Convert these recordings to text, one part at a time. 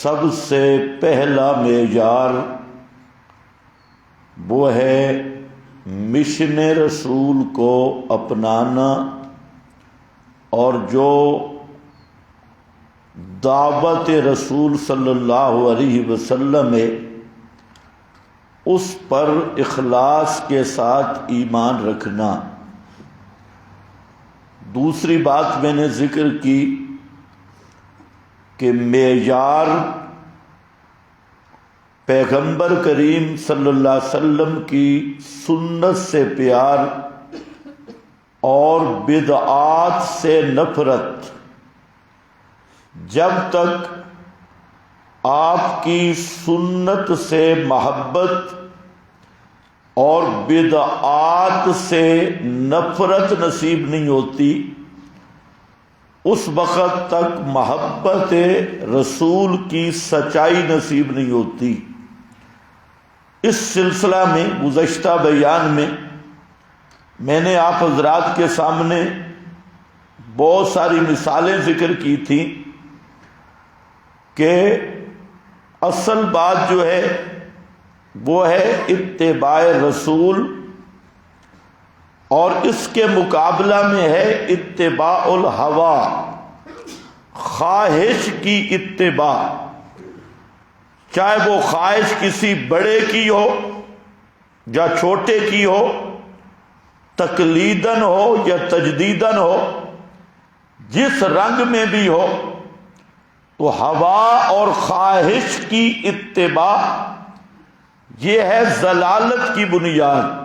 سب سے پہلا معیار وہ ہے مشن رسول کو اپنانا، اور جو دعوت رسول صلی اللہ علیہ وسلم ہے اس پر اخلاص کے ساتھ ایمان رکھنا۔ دوسری بات میں نے ذکر کی کہ معیار پیغمبر کریم صلی اللہ علیہ وسلم کی سنت سے پیار اور بدعات سے نفرت۔ جب تک آپ کی سنت سے محبت اور بدعات سے نفرت نصیب نہیں ہوتی، اس وقت تک محبت رسول کی سچائی نصیب نہیں ہوتی۔ اس سلسلہ میں گزشتہ بیان میں نے آپ حضرات کے سامنے بہت ساری مثالیں ذکر کی تھیں کہ اصل بات جو ہے وہ ہے اتباع رسول، اور اس کے مقابلہ میں ہے اتباع الہویٰ، خواہش کی اتباع، چاہے وہ خواہش کسی بڑے کی ہو یا چھوٹے کی ہو، تقلیداً ہو یا تجدیداً ہو، جس رنگ میں بھی ہو، تو ہوا اور خواہش کی اتباع یہ ہے ضلالت کی بنیاد،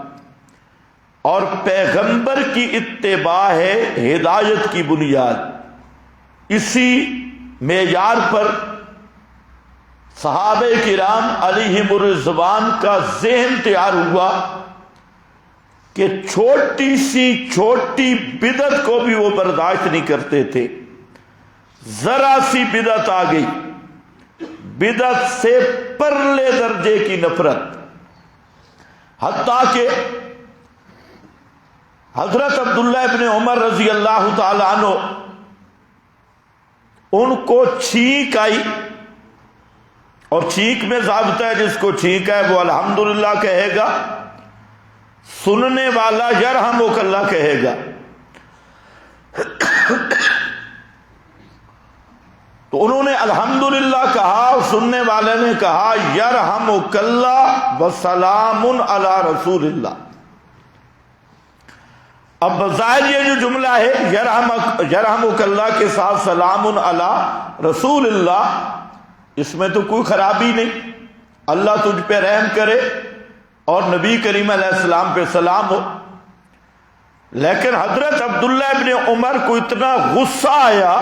اور پیغمبر کی اتباع ہے ہدایت کی بنیاد۔ اسی معیار پر صحابہ کرام علیہم الرضوان کا ذہن تیار ہوا کہ چھوٹی سی چھوٹی بدعت کو بھی وہ برداشت نہیں کرتے تھے۔ ذرا سی بدعت آ گئی، بدعت سے پرلے درجے کی نفرت، حتیٰ کہ حضرت عبداللہ ابن عمر رضی اللہ تعالی عنہ ان کو چھینک آئی، اور چھینک میں ضابطہ ہے جس کو چھینک ہے وہ الحمدللہ کہے گا، سننے والا یرحمک اللہ کہے گا۔ تو انہوں نے الحمدللہ کہا، اور سننے والے نے کہا یرحمک اللہ وسلام علی رسول اللہ۔ اب بظاہر یہ جو جملہ ہے یرحمک اللہ کے ساتھ سلام علی رسول اللہ، اس میں تو کوئی خرابی نہیں، اللہ تجھ پہ رحم کرے اور نبی کریم علیہ السلام پہ سلام ہو۔ لیکن حضرت عبداللہ ابن عمر کو اتنا غصہ آیا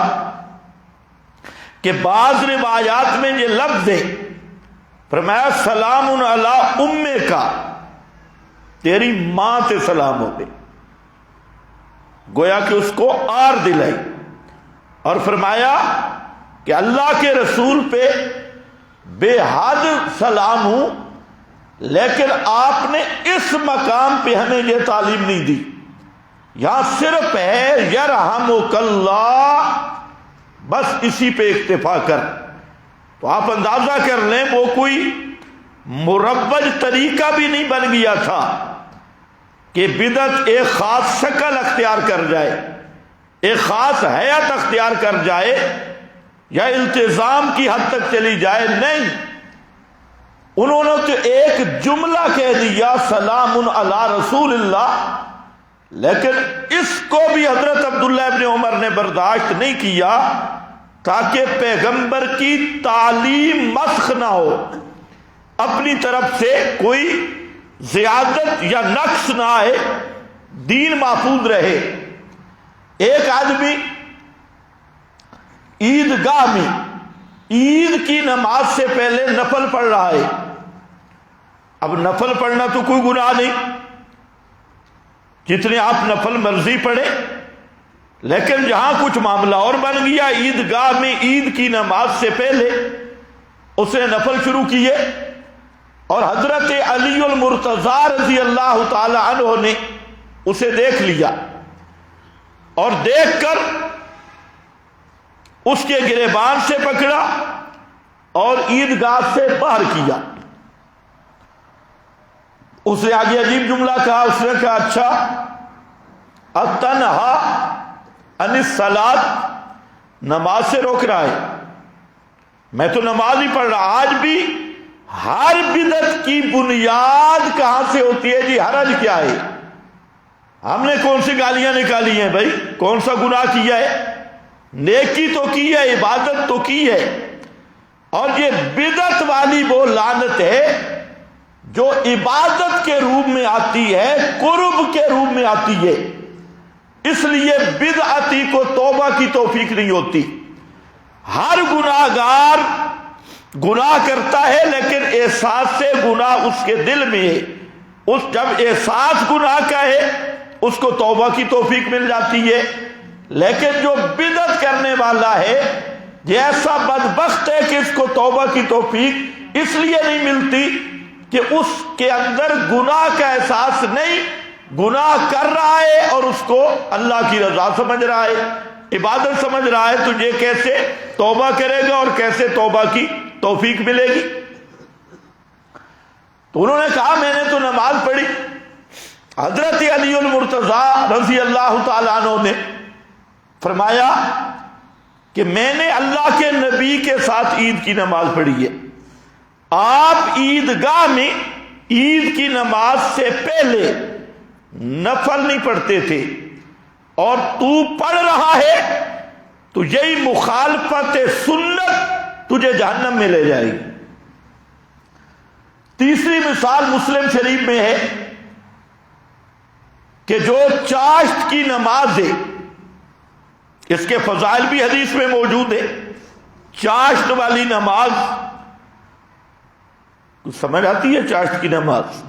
کہ بعض روایات میں یہ لفظ ہے، فرمایا سلام علی امک، تیری ماں سے سلام ہو گئی، گویا کہ اس کو آر دلائی، اور فرمایا کہ اللہ کے رسول پہ بے حد سلام ہوں، لیکن آپ نے اس مقام پہ ہمیں یہ تعلیم نہیں دی، یہاں صرف ہے یرحمک اللہ، بس اسی پہ اکتفا کر۔ تو آپ اندازہ کر لیں وہ کوئی مروج طریقہ بھی نہیں بن گیا تھا کہ بدعت ایک خاص شکل اختیار کر جائے، ایک خاص حیت اختیار کر جائے یا التزام کی حد تک چلی جائے، نہیں، انہوں نے تو ایک جملہ کہہ دیا سلام علی رسول اللہ، لیکن اس کو بھی حضرت عبداللہ ابن عمر نے برداشت نہیں کیا تاکہ پیغمبر کی تعلیم مسخ نہ ہو، اپنی طرف سے کوئی زیادت یا نقص نہ آئے، دین محفوظ رہے۔ ایک آدمی عیدگاہ میں عید کی نماز سے پہلے نفل پڑھ رہا ہے۔ اب نفل پڑھنا تو کوئی گناہ نہیں، جتنے آپ نفل مرضی پڑھیں، لیکن جہاں کچھ معاملہ اور بن گیا، عیدگاہ میں عید کی نماز سے پہلے اس نے نفل شروع کیے، اور حضرت علی المرتضیٰ رضی اللہ تعالی عنہ نے اسے دیکھ لیا، اور دیکھ کر اس کے گریبان سے پکڑا اور عیدگاہ سے باہر کیا۔ اس نے آگے عجیب جملہ کہا، اس نے کہا اچھا اتنہا عن الصلاۃ، نماز سے روک رہا ہے، میں تو نماز ہی پڑھ رہا۔ آج بھی ہر بدعت کی بنیاد کہاں سے ہوتی ہے جی؟ حرج کیا ہے؟ ہم نے کون سی گالیاں نکالی ہیں بھائی؟ کون سا گناہ کیا ہے؟ نیکی تو کی ہے، عبادت تو کی ہے، اور یہ بدعت والی وہ لعنت ہے جو عبادت کے روپ میں آتی ہے، قرب کے روپ میں آتی ہے۔ اس لیے بدعتی کو توبہ کی توفیق نہیں ہوتی۔ ہر گناہ گار گناہ کرتا ہے لیکن احساس سے گناہ اس کے دل میں ہے، اس جب احساس گناہ کا ہے اس کو توبہ کی توفیق مل جاتی ہے۔ لیکن جو بدعت کرنے والا ہے یہ ایسا بدبخت ہے کہ اس کو توبہ کی توفیق اس لیے نہیں ملتی کہ اس کے اندر گناہ کا احساس نہیں، گناہ کر رہا ہے اور اس کو اللہ کی رضا سمجھ رہا ہے، عبادت سمجھ رہا ہے، تو یہ کیسے توبہ کرے گا اور کیسے توبہ کی توفیق ملے گی؟ تو انہوں نے کہا میں نے تو نماز پڑھی۔ حضرت علی المرتضیٰ رضی اللہ تعالیٰ عنہ نے فرمایا کہ میں نے اللہ کے نبی کے ساتھ عید کی نماز پڑھی ہے۔ آپ عیدگاہ میں عید کی نماز سے پہلے نفل نہیں پڑھتے تھے، اور تو پڑھ رہا ہے تو یہی مخالفت سنت تجھے جہنم میں لے جائے گی۔ تیسری مثال مسلم شریف میں ہے کہ جو چاشت کی نماز ہے، اس کے فضائل بھی حدیث میں موجود ہے۔ چاشت والی نماز کچھ سمجھ آتی ہے؟ چاشت کی نماز،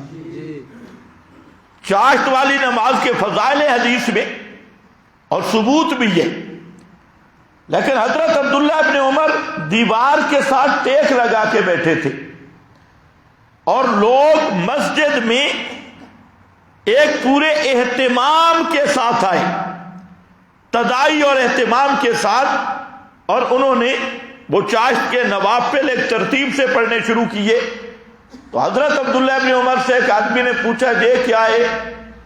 چاشت والی نماز کے فضائل حدیث میں اور ثبوت بھی ہے، لیکن حضرت عبداللہ ابن عمر دیوار کے ساتھ ٹیک لگا کے بیٹھے تھے، اور لوگ مسجد میں ایک پورے اہتمام کے ساتھ آئے، تدائی اور اہتمام کے ساتھ، اور انہوں نے وہ چاشت کے نوافل ایک ترتیب سے پڑھنے شروع کیے۔ تو حضرت عبداللہ ابن عمر سے ایک آدمی نے پوچھا یہ کیا ہے؟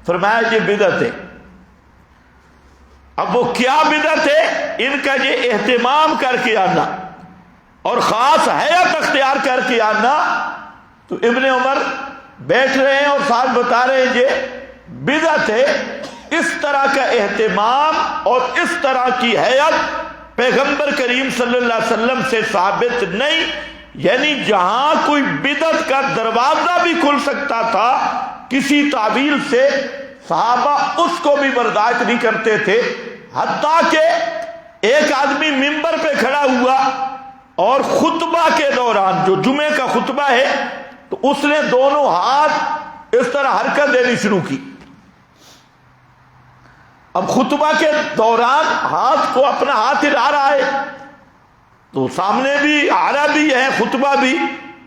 فرمایا یہ بدعت ہے۔ اب وہ کیا بدعت ہے؟ ان کا یہ اہتمام کر کے آنا اور خاص حیت اختیار کر کے آنا۔ تو ابن عمر بیٹھ رہے ہیں اور ساتھ بتا رہے ہیں یہ بدعت ہے۔ اس طرح کا اہتمام اور اس طرح کی حیت پیغمبر کریم صلی اللہ علیہ وسلم سے ثابت نہیں، یعنی جہاں کوئی بدعت کا دروازہ بھی کھل سکتا تھا کسی تعویل سے، صحابہ اس کو بھی برداشت نہیں کرتے تھے۔ حتیٰ کہ ایک آدمی ممبر پہ کھڑا ہوا اور خطبہ کے دوران، جو جمعے کا خطبہ ہے، تو اس نے دونوں ہاتھ اس طرح حرکت دینی شروع کی۔ اب خطبہ کے دوران ہاتھ کو اپنا ہاتھ ہلا رہا ہے، تو سامنے بھی عربی ہے، خطبہ بھی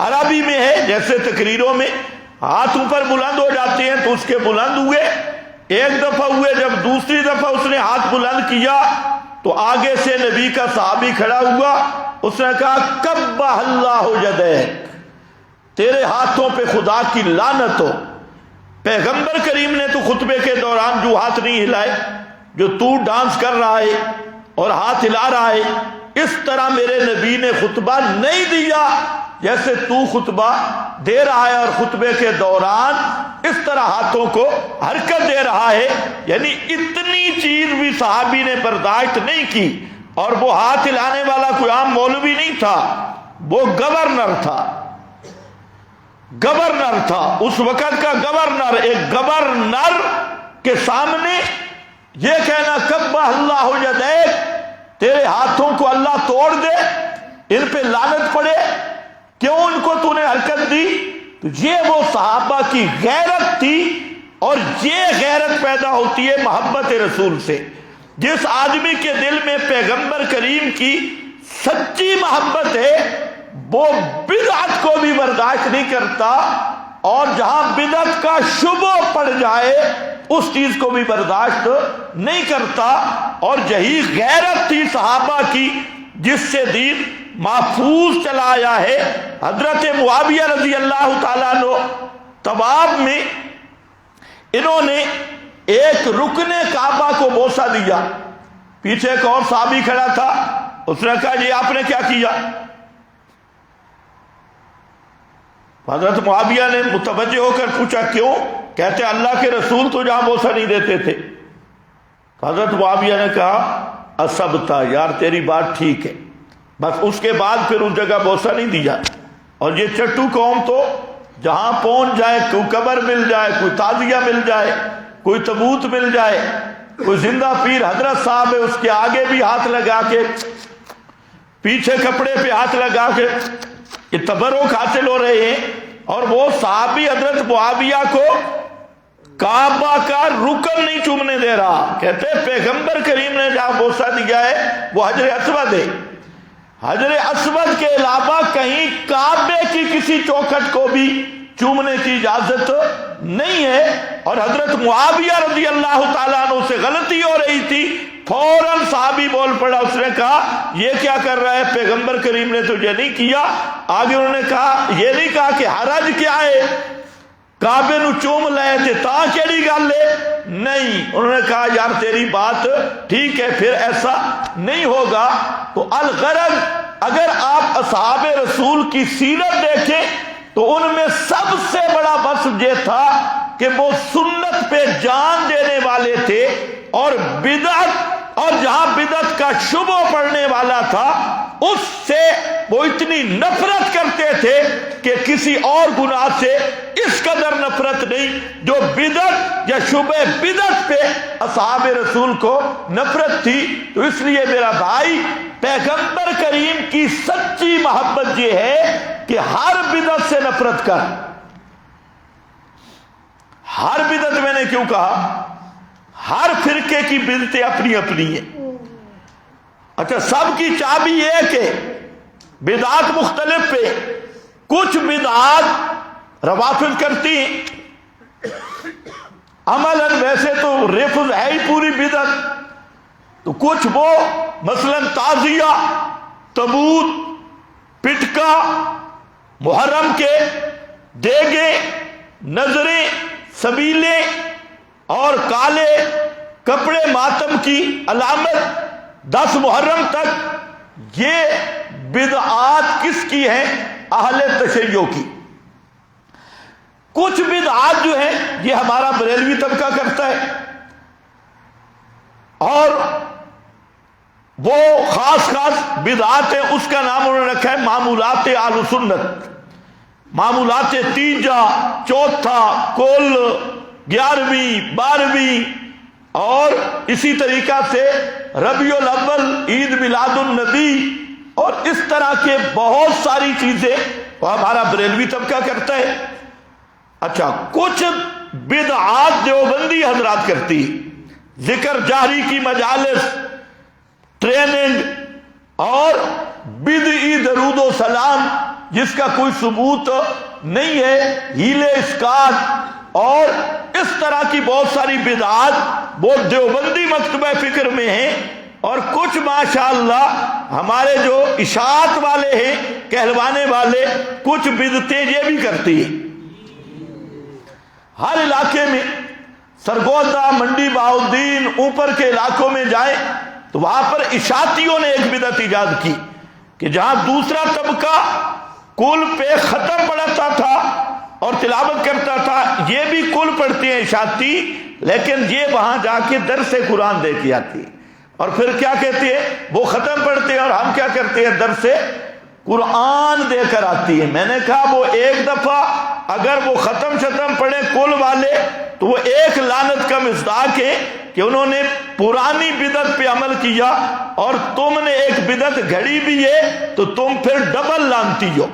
عربی میں ہے، جیسے تقریروں میں ہاتھ اوپر بلند ہو جاتے ہیں تو اس کے بلند ہوئے، ایک دفعہ ہوئے، جب دوسری دفعہ اس نے ہاتھ بلند کیا تو آگے سے نبی کا صحابی کھڑا ہوا، اس نے کہا کبہ اللہ یدیک، تیرے ہاتھوں پہ خدا کی لعنت ہو۔ پیغمبر کریم نے تو خطبے کے دوران جو ہاتھ نہیں ہلائے، جو تو ڈانس کر رہا ہے اور ہاتھ ہلا رہا ہے، اس طرح میرے نبی نے خطبہ نہیں دیا جیسے تو خطبہ دے رہا ہے، اور خطبے کے دوران اس طرح ہاتھوں کو حرکت دے رہا ہے۔ یعنی اتنی چیز بھی صحابی نے برداشت نہیں کی، اور وہ ہاتھ ہلانے والا کوئی عام مولوی نہیں تھا، وہ گورنر تھا، گورنر تھا اس وقت کا گورنر۔ ایک گورنر کے سامنے یہ کہنا کبہ اللہ یدیک، تیرے ہاتھوں کو اللہ توڑ دے، ان پہ لعنت پڑے، کیوں ان کو تو نے حرکت دی؟ تو یہ وہ صحابہ کی غیرت تھی، اور یہ غیرت پیدا ہوتی ہے محبت رسول سے۔ جس آدمی کے دل میں پیغمبر کریم کی سچی محبت ہے وہ بدعت کو بھی برداشت نہیں کرتا، اور جہاں بدعت کا شبہ پڑ جائے اس چیز کو بھی برداشت نہیں کرتا۔ اور یہی غیرت تھی صحابہ کی جس سے دین محفوظ چلا آیا ہے۔ حضرت معاویہ رضی اللہ تعالیٰ عنہ طواف میں انہوں نے ایک رکن کعبہ کو بوسہ دیا، پیچھے ایک اور صحابی کھڑا تھا، اس نے کہا یہ آپ نے کیا کیا؟ حضرت معاویہ نے متوجہ ہو کر پوچھا کیوں؟ کہتے اللہ کے رسول تو جہاں بوسہ نہیں دیتے تھے۔ حضرت معاویہ نے کہا اصبتا، یار تیری بات ٹھیک ہے، بس اس کے بعد پھر اس جگہ بوسہ نہیں دیا۔ اور یہ چٹو قوم تو جہاں پہنچ جائے، کوئی قبر مل جائے، کوئی تعزیہ مل جائے، کوئی تبوت مل جائے، کوئی زندہ پیر حضرت صاحب ہے اس کے آگے بھی ہاتھ لگا کے، پیچھے کپڑے پہ ہاتھ لگا کے یہ تبرک حاصل ہو رہے ہیں۔ اور وہ صحابی حضرت معاویہ کو کعبہ کا رکن نہیں چومنے دے رہا، کہتے پیغمبر کریم نے جہاں بوسہ دیا ہے وہ حجر اسود ہے، حجر اسود کے علاوہ کہیں کعبے کی کسی چوکھٹ کو بھی چومنے کی اجازت نہیں ہے۔ اور حضرت معاویہ رضی اللہ تعالیٰ عنہ سے غلطی ہو رہی تھی، فوراً صحابی بول پڑا، اس نے کہا یہ کیا کر رہا ہے، پیغمبر کریم نے تو یہ نہیں کیا۔ آگے انہوں نے کہا یہ نہیں کہا کہ حرج کیا ہے، کعبے نو چوم لائے تھے تا کیڑی گل ہے، نہیں، انہوں نے کہا یار تیری بات ٹھیک ہے، پھر ایسا نہیں ہوگا۔ تو الغرض اگر آپ اصحاب رسول کی سیرت دیکھیں تو ان میں سب سے بڑا وصف یہ تھا کہ وہ سنت پہ جان دینے والے تھے، اور بدعت اور جہاں بدعت کا شبہ پڑنے والا تھا اس سے وہ اتنی نفرت کرتے تھے کہ کسی اور گناہ سے اس قدر نفرت نہیں جو بدعت یا شبہ بدعت پہ اصحاب رسول کو نفرت تھی۔ تو اس لیے میرا بھائی، پیغمبر کریم کی سچی محبت یہ ہے کہ ہر بدعت سے نفرت کر۔ ہر بدعت، میں نے کیوں کہا؟ ہر فرقے کی بدعتیں اپنی اپنی ہیں۔ اچھا، سب کی چابی ایک ہے، بدعات مختلف پہ۔ کچھ بدعات روافض کرتی ہیں، عملاً ویسے تو رفض ہے ہی پوری بدعت، تو کچھ وہ مثلا تعزیہ، تبوت، پٹکا، محرم کے دیگے، نظریں، سبیلے اور کالے کپڑے ماتم کی علامت 10 محرم تک، یہ بدعات کس کی ہیں؟ اہل تشیع کی۔ کچھ بدعات جو ہیں یہ ہمارا بریلوی طبقہ کرتا ہے، اور وہ خاص بدعات ہیں، اس کا نام انہوں نے رکھا ہے معمولات اہل سنت۔ معمولات تیجا، چوتھا، کل، 11ویں، 12ویں، اور اسی طریقہ سے ربیع الاول، عید میلاد النبی، اور اس طرح کے بہت ساری چیزیں وہ ہمارا بریلوی طبقہ کرتا ہے۔ اچھا، کچھ بدعات دیوبندی حضرات کرتی، ذکر جاہری کی مجالس، ٹریننگ، اور بدعی درود و سلام جس کا کوئی ثبوت نہیں ہے، ہیلے اسکات، اور اس طرح کی بہت ساری بدعات وہ دیوبندی مکتبہ فکر میں ہیں۔ اور کچھ ماشاءاللہ ہمارے جو اشاعت والے ہیں، کہلوانے والے، کچھ بدعتیں یہ بھی کرتی ہیں۔ ہر علاقے میں، سرگودا، منڈی بہاؤالدین، اوپر کے علاقوں میں جائیں تو وہاں پر اشاعتیوں نے ایک بدعت ایجاد کی کہ جہاں دوسرا طبقہ کل پہ ختم پڑھتا تھا اور تلاوت کرتا تھا، یہ بھی کل پڑھتے ہیں اشاعتی، لیکن یہ وہاں جا کے درس قرآن دے کے آتی ہے، اور پھر کیا کہتے ہیں، وہ ختم پڑھتے ہیں اور ہم کیا کرتے ہیں، درس قرآن دے کر آتی ہے۔ میں نے کہا وہ ایک دفعہ اگر وہ ختم پڑھے کل والے تو وہ ایک لعنت کا مصداق ہے کہ انہوں نے پرانی بدعت پہ عمل کیا، اور تم نے ایک بدعت گھڑی بھی ہے تو تم پھر ڈبل لعنتی ہو۔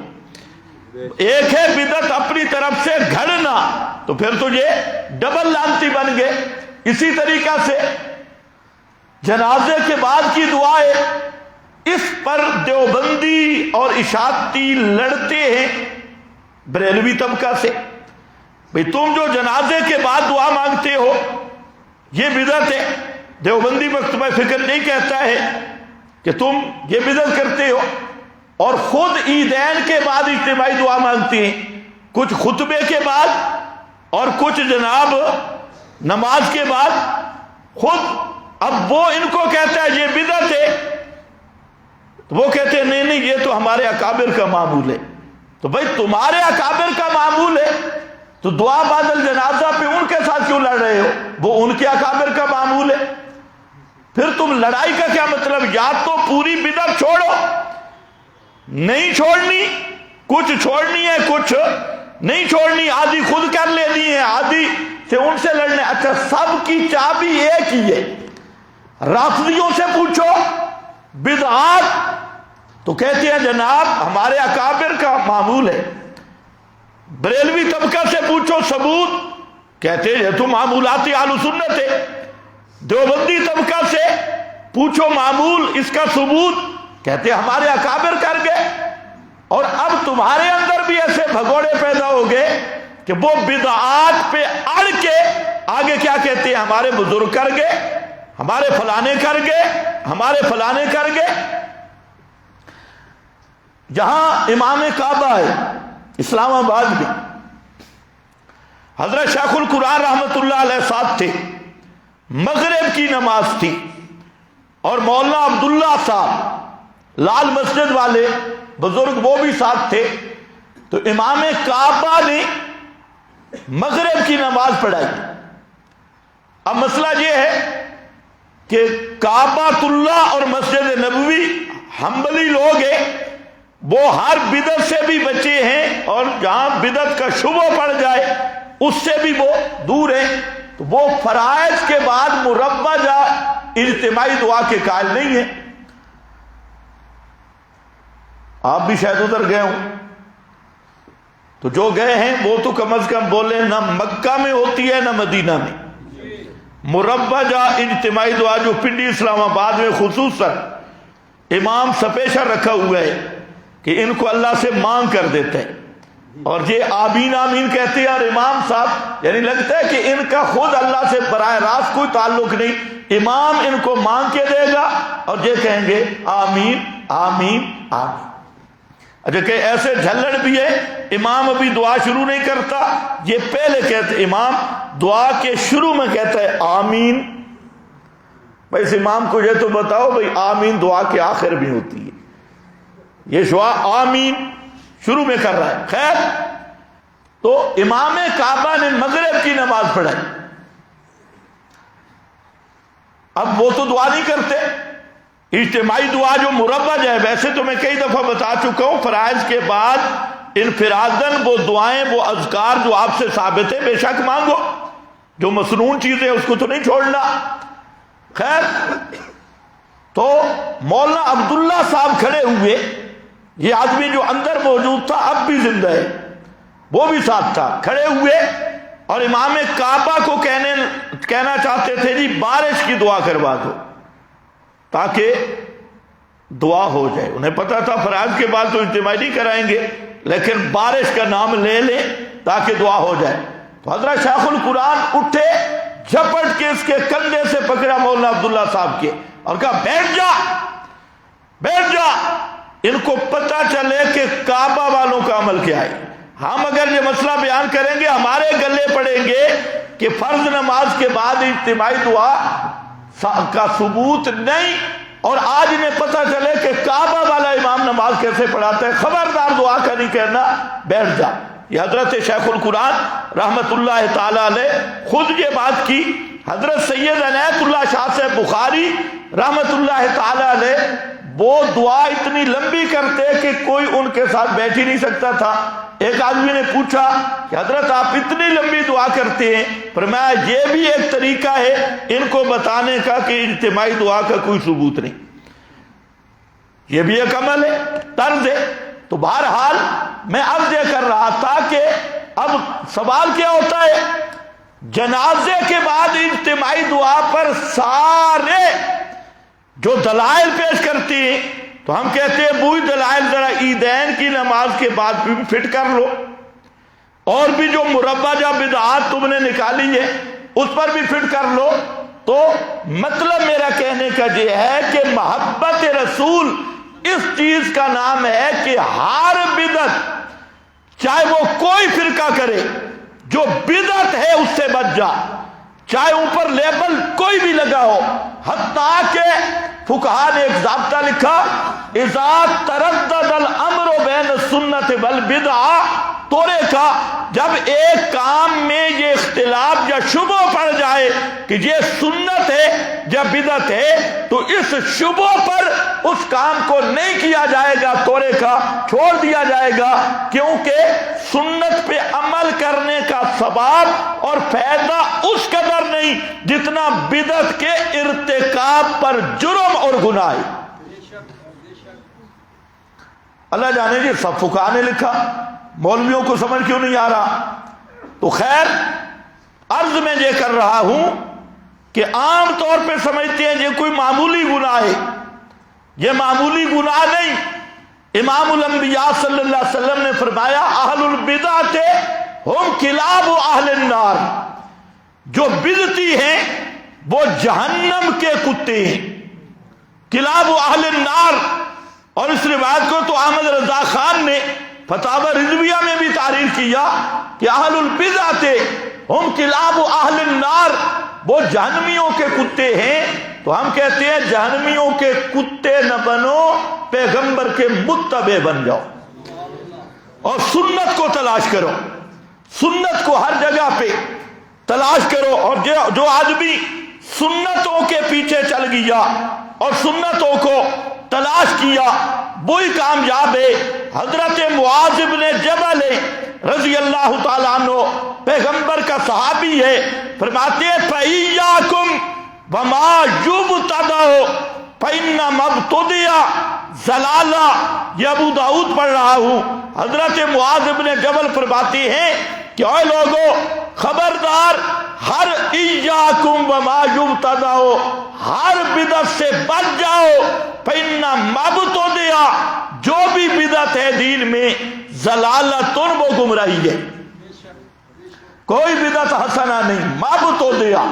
ایک ہے بدعت اپنی طرف سے گھڑنا، تو پھر تو یہ ڈبل لعنتی بن گئے۔ اسی طریقہ سے جنازے کے بعد کی دعائیں، اس پر دیوبندی اور اشاعتی لڑتے ہیں بریلوی طبقہ سے، بھئی تم جو جنازے کے بعد دعا مانگتے ہو یہ بدعت ہے۔ دیوبندی مکتبہ فکر نہیں کہتا ہے کہ تم یہ بدعت کرتے ہو اور خود عیدین کے بعد اجتماعی دعا مانگتی ہیں، کچھ خطبے کے بعد اور کچھ جناب نماز کے بعد خود۔ اب وہ ان کو کہتا ہے یہ بدعت ہے، تو وہ کہتے ہیں نہیں نہیں یہ تو ہمارے اکابر کا معمول ہے۔ تو بھائی تمہارے اکابر کا معمول ہے تو دعا بعد الجنازہ پہ ان کے ساتھ کیوں لڑ رہے ہو؟ وہ ان کے اکابر کا معمول ہے۔ پھر تم لڑائی کا کیا مطلب؟ یا تو پوری بدعت چھوڑو، نہیں چھوڑنی، کچھ چھوڑنی ہے کچھ نہیں چھوڑنی، آدھی خود کر لینی ہے، آدھی سے ان سے لڑنے۔ اچھا سب کی چابی ایک ہی ہے، رافضیوں سے پوچھو بدعات تو کہتے ہیں جناب ہمارے اکابر کا معمول ہے، بریلوی طبقہ سے پوچھو ثبوت، کہتے ہیں یہ تو معمولات اہل سنت ہے، دیوبندی طبقہ سے پوچھو معمول اس کا ثبوت، کہتے ہیں ہمارے اکابر کر گئے۔ اور اب تمہارے اندر بھی ایسے بھگوڑے پیدا ہو گئے کہ وہ بدعات پہ اڑ کے آگے کیا کہتے ہیں ہمارے بزرگ کر گئے، ہمارے فلانے کر گئے، ہمارے فلانے کر گئے۔ جہاں امام کعبہ ہے اسلام آباد میں، حضرت شیخ القرآن رحمت اللہ علیہ ساتھ تھے، مغرب کی نماز تھی اور مولانا عبداللہ صاحب لال مسجد والے بزرگ وہ بھی ساتھ تھے۔ تو امام کعبہ نے مغرب کی نماز پڑھائی۔ اب مسئلہ یہ ہے کہ کعبۃ اللہ اور مسجد نبوی حنبلی لوگ ہیں، وہ ہر بدعت سے بھی بچے ہیں اور جہاں بدعت کا شبہ پڑ جائے اس سے بھی وہ دور ہیں۔ تو وہ فرائض کے بعد مربع اجتماعی دعا کے قائل نہیں ہیں۔ آپ بھی شاید ادھر گئے ہوں، تو جو گئے ہیں وہ تو کم از کم بولے نہ مکہ میں ہوتی ہے نہ مدینہ میں۔ مربع اجتماعی دعا جو پنڈی اسلام آباد میں خصوصاً امام سپیشل رکھا ہوا ہے کہ ان کو اللہ سے مانگ کر دیتے ہیں، اور یہ آمین آمین کہتے ہیں، اور امام صاحب یعنی لگتا ہے کہ ان کا خود اللہ سے براہ راست کوئی تعلق نہیں، امام ان کو مانگ کے دے گا اور یہ کہیں گے آمین آمین آمین۔ اچھا کہ ایسے جھلڑ بھی ہے، امام ابھی دعا شروع نہیں کرتا، یہ پہلے کہتے امام دعا کے شروع میں کہتا ہے آمین۔ بھائی اس امام کو یہ تو بتاؤ بھائی آمین دعا کے آخر میں ہوتی ہے، یہ شعا آمین شروع میں کر رہا ہے۔ خیر، تو امام کعبہ نے مغرب کی نماز پڑھائی۔ اب وہ تو دعا نہیں کرتے، اجتماعی دعا جو مربع ہے، ویسے تو میں کئی دفعہ بتا چکا ہوں فرائض کے بعد انفراداً وہ دعائیں وہ اذکار جو آپ سے ثابت ہے بے شک مانگو، جو مسنون چیزیں اس کو تو نہیں چھوڑنا۔ خیر، تو مولانا عبداللہ صاحب کھڑے ہوئے، یہ آدمی جو اندر موجود تھا اب بھی زندہ ہے، وہ بھی ساتھ تھا، کھڑے ہوئے اور امام کعبہ کو کہنا چاہتے تھے جی بارش کی دعا کروا دو تاکہ دعا ہو جائے۔ انہیں پتا تھا فرائض کے بعد تو اجتماعی نہیں کرائیں گے، لیکن بارش کا نام لے لیں تاکہ دعا ہو جائے۔ تو حضرت شیخ القرآن اٹھے، جھپٹ کے اس کے کندھے سے پکڑا مولانا عبداللہ صاحب کے اور کہا بیٹھ جا بیٹھ جا، ان کو پتہ چلے کہ کعبہ والوں کا عمل کیا ہے۔ ہم اگر یہ مسئلہ بیان کریں گے ہمارے گلے پڑیں گے کہ فرض نماز کے بعد اجتماعی دعا کا ثبوت نہیں، اور آج انہیں پتہ چلے کہ کعبہ والا امام نماز کیسے پڑھاتا ہے۔ خبردار دعا کا نہیں کہنا، بیٹھ جا۔ یہ حضرت شیخ القرآن رحمت اللہ تعالی علیہ خود یہ بات کی۔ حضرت سید عنایت اللہ شاہ صاحب بخاری رحمت اللہ تعالی علیہ وہ دعا اتنی لمبی کرتے کہ کوئی ان کے ساتھ بیٹھ ہی نہیں سکتا تھا۔ ایک آدمی نے پوچھا کہ حضرت آپ اتنی لمبی دعا کرتے ہیں، فرمایا یہ بھی ایک طریقہ ہے ان کو بتانے کا کہ اجتماعی دعا کا کوئی ثبوت نہیں، یہ بھی ایک عمل ہے، طرز ہے۔ تو بہرحال میں عرض یہ کر رہا تھا کہ اب سوال کیا ہوتا ہے، جنازے کے بعد اجتماعی دعا پر سارے جو دلائل پیش کرتی ہیں تو ہم کہتے ہیں وہی دلائل ذرا عیدین کی نماز کے بعد بھی فٹ کر لو، اور بھی جو مربع بدعات تم نے نکالی ہے اس پر بھی فٹ کر لو، تو مطلب میرا کہنے کا یہ ہے کہ محبت رسول اس چیز کا نام ہے کہ ہر بدعت، چاہے وہ کوئی فرقہ کرے، جو بدعت ہے اس سے بچ جا، چاہے اوپر لیبل کوئی بھی لگا ہو۔ حتیٰ کہ فقہا نے ایک ضابطہ لکھا، اذا تردد الامر بین السنت والبدعہ، تورے کا جب ایک کام میں یہ اختلاف یا شبہ پڑ جائے کہ یہ سنت ہے یا بدعت ہے، تو اس شبہ پر اس کام کو نہیں کیا جائے گا، تورے کا چھوڑ دیا جائے گا، کیونکہ سنت پہ عمل کرنے کا ثواب اور فائدہ اس قدر نہیں جتنا بدعت کے ارتکاب پر جرم اور گناہ ہے۔ اللہ جانے جی سب فقہا نے لکھا، مولویوں کو سمجھ کیوں نہیں آ رہا؟ تو خیر عرض میں یہ کر رہا ہوں کہ عام طور پہ سمجھتے ہیں یہ کوئی معمولی گناہ ہے، یہ معمولی گناہ نہیں۔ امام الانبیاء صلی اللہ علیہ وسلم نے فرمایا اہل البدعۃ ہم کلاب اہل النار، جو بدعتی ہیں وہ جہنم کے کتے ہیں، کلاب اہل النار۔ اور اس روایت کو تو احمد رضا خان نے فتاوی رضویہ میں بھی تعریر کیا کہ اہل البدعۃ ہم کلاب اہل النار، وہ جہنمیوں کے کتے ہیں۔ تو ہم کہتے ہیں جہنمیوں کے کتے نہ بنو، پیغمبر کے متبع بن جاؤ اور سنت کو تلاش کرو، سنت کو ہر جگہ پہ تلاش کرو۔ اور جو آدمی سنتوں کے پیچھے چل گیا اور سنتوں کو تلاش کیا وہی کامیاب ہے۔ حضرت معاذ بن جبل رضی اللہ تعالیٰ عنہ پیغمبر کا صحابی ہے، فرماتے ہیں فَإِيَّاكُمْ وَمَا يُبْتَدَعُ فَإِنَّمَا ابْتُدِعَ ضَلَالَةٌ۔ یہ ابو داؤد پڑھ رہا ہوں۔ حضرت معاذ بن جبل فرماتے ہیں کہ اے لوگو خبردار، ہر ایاکم وما یبتدع، ہر بدعت سے بچ جاؤ، فإنما ابتدع، جو بھی بدعت ہے دین میں، ضلالۃ، وہ گمراہی ہے، کوئی بدعت حسنہ نہیں، ما ابتدع،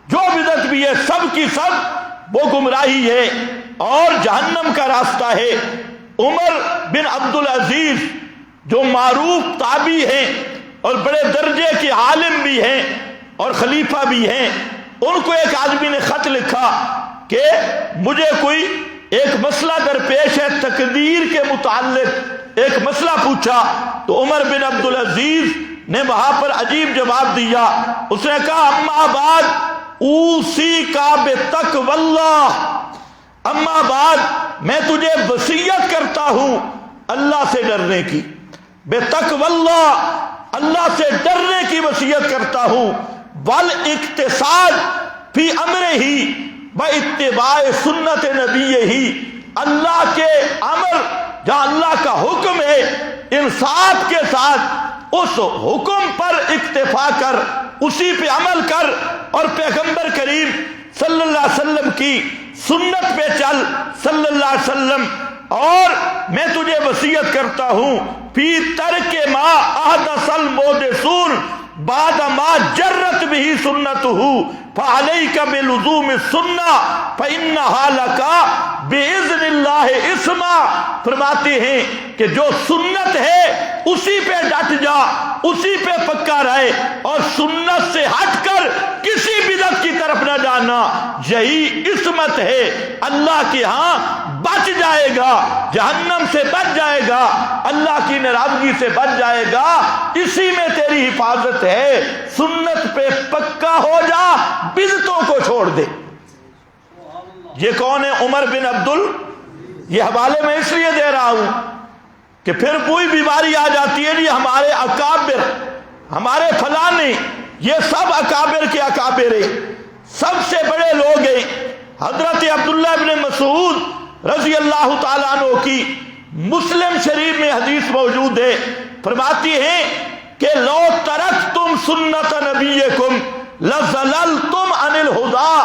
جو بدعت بھی ہے سب کی سب وہ گمراہی ہے اور جہنم کا راستہ ہے۔ عمر بن عبدالعزیز جو معروف تابعی ہیں اور بڑے درجے کے عالم بھی ہیں اور خلیفہ بھی ہیں، ان کو ایک آدمی نے خط لکھا کہ مجھے کوئی ایک مسئلہ درپیش ہے، تقدیر کے متعلق ایک مسئلہ پوچھا۔ تو عمر بن عبدالعزیز نے وہاں پر عجیب جواب دیا، اس نے کہا اما بعد اوصی کا بتقوی اللہ، اما بعد میں تجھے وصیت کرتا ہوں اللہ سے ڈرنے کی، بتقوی اللہ، اللہ سے ڈرنے کی وصیت کرتا ہوں، والاقتصاد فی امرہ واتباع سنت نبیہ، اللہ کے امر جہاں اللہ کا حکم ہے انصاف کے ساتھ اس حکم پر اکتفا کر، اسی پہ عمل کر اور پیغمبر کریم صلی اللہ علیہ وسلم کی سنت پہ چل صلی اللہ علیہ وسلم۔ اور میں تجھے وصیت کرتا ہوں فی ترک ما احدث المحدثون بعد ما جرت به سنتہ فعلیک بلزوم السنہ فانھا لک باذن اللہ اسما۔ فرماتے ہیں کہ جو سنت ہے اسی پہ ڈٹ جا، اسی پہ پکا رہے اور سنت سے ہٹ کر کسی بدعت کی طرف نہ جانا، یہی عصمت ہے، اللہ کے ہاں بچ جائے گا، جہنم سے بچ جائے گا، اللہ کی ناراضگی سے بچ جائے گا، اسی میں تیری حفاظت ہے۔ سنت پہ پکا ہو جا، بدعتوں کو چھوڑ دے۔ یہ کون ہے؟ عمر بن یہ حوالے میں اس لیے دے رہا ہوں کہ پھر کوئی بیماری آ جاتی ہے جی ہمارے اکابر، ہمارے فلانے، یہ سب اکابر کے اکابر ہیں، سب سے بڑے لوگ ہیں۔ حضرت عبداللہ بن مسعود رضی اللہ تعالیٰ عنہ کی مسلم شریف میں حدیث موجود ہے، فرماتی ہیں کہ لو ترکتم سنت نبیکم لزللتم عن الہدی،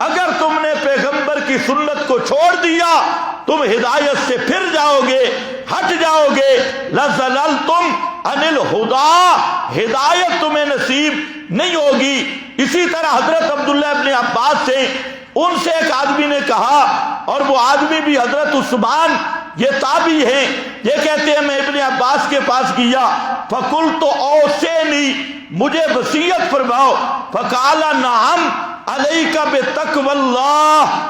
اگر تم نے پیغمبر کی سنت کو چھوڑ دیا تم ہدایت سے پھر جاؤ گے، ہٹ جاؤ گے، لزللتم عن الہدی، ہدایت تمہیں نصیب نہیں ہوگی۔ اسی طرح حضرت عبداللہ ابن عباس سے ان سے ایک آدمی نے کہا، اور وہ آدمی بھی حضرت عثمان، یہ تابعی ہیں، یہ کہتے ہیں میں ابن عباس کے پاس گیا، فقلت اوصینی، مجھے وصیت فرماؤ، فقال نعم علیک بتقوی اللہ،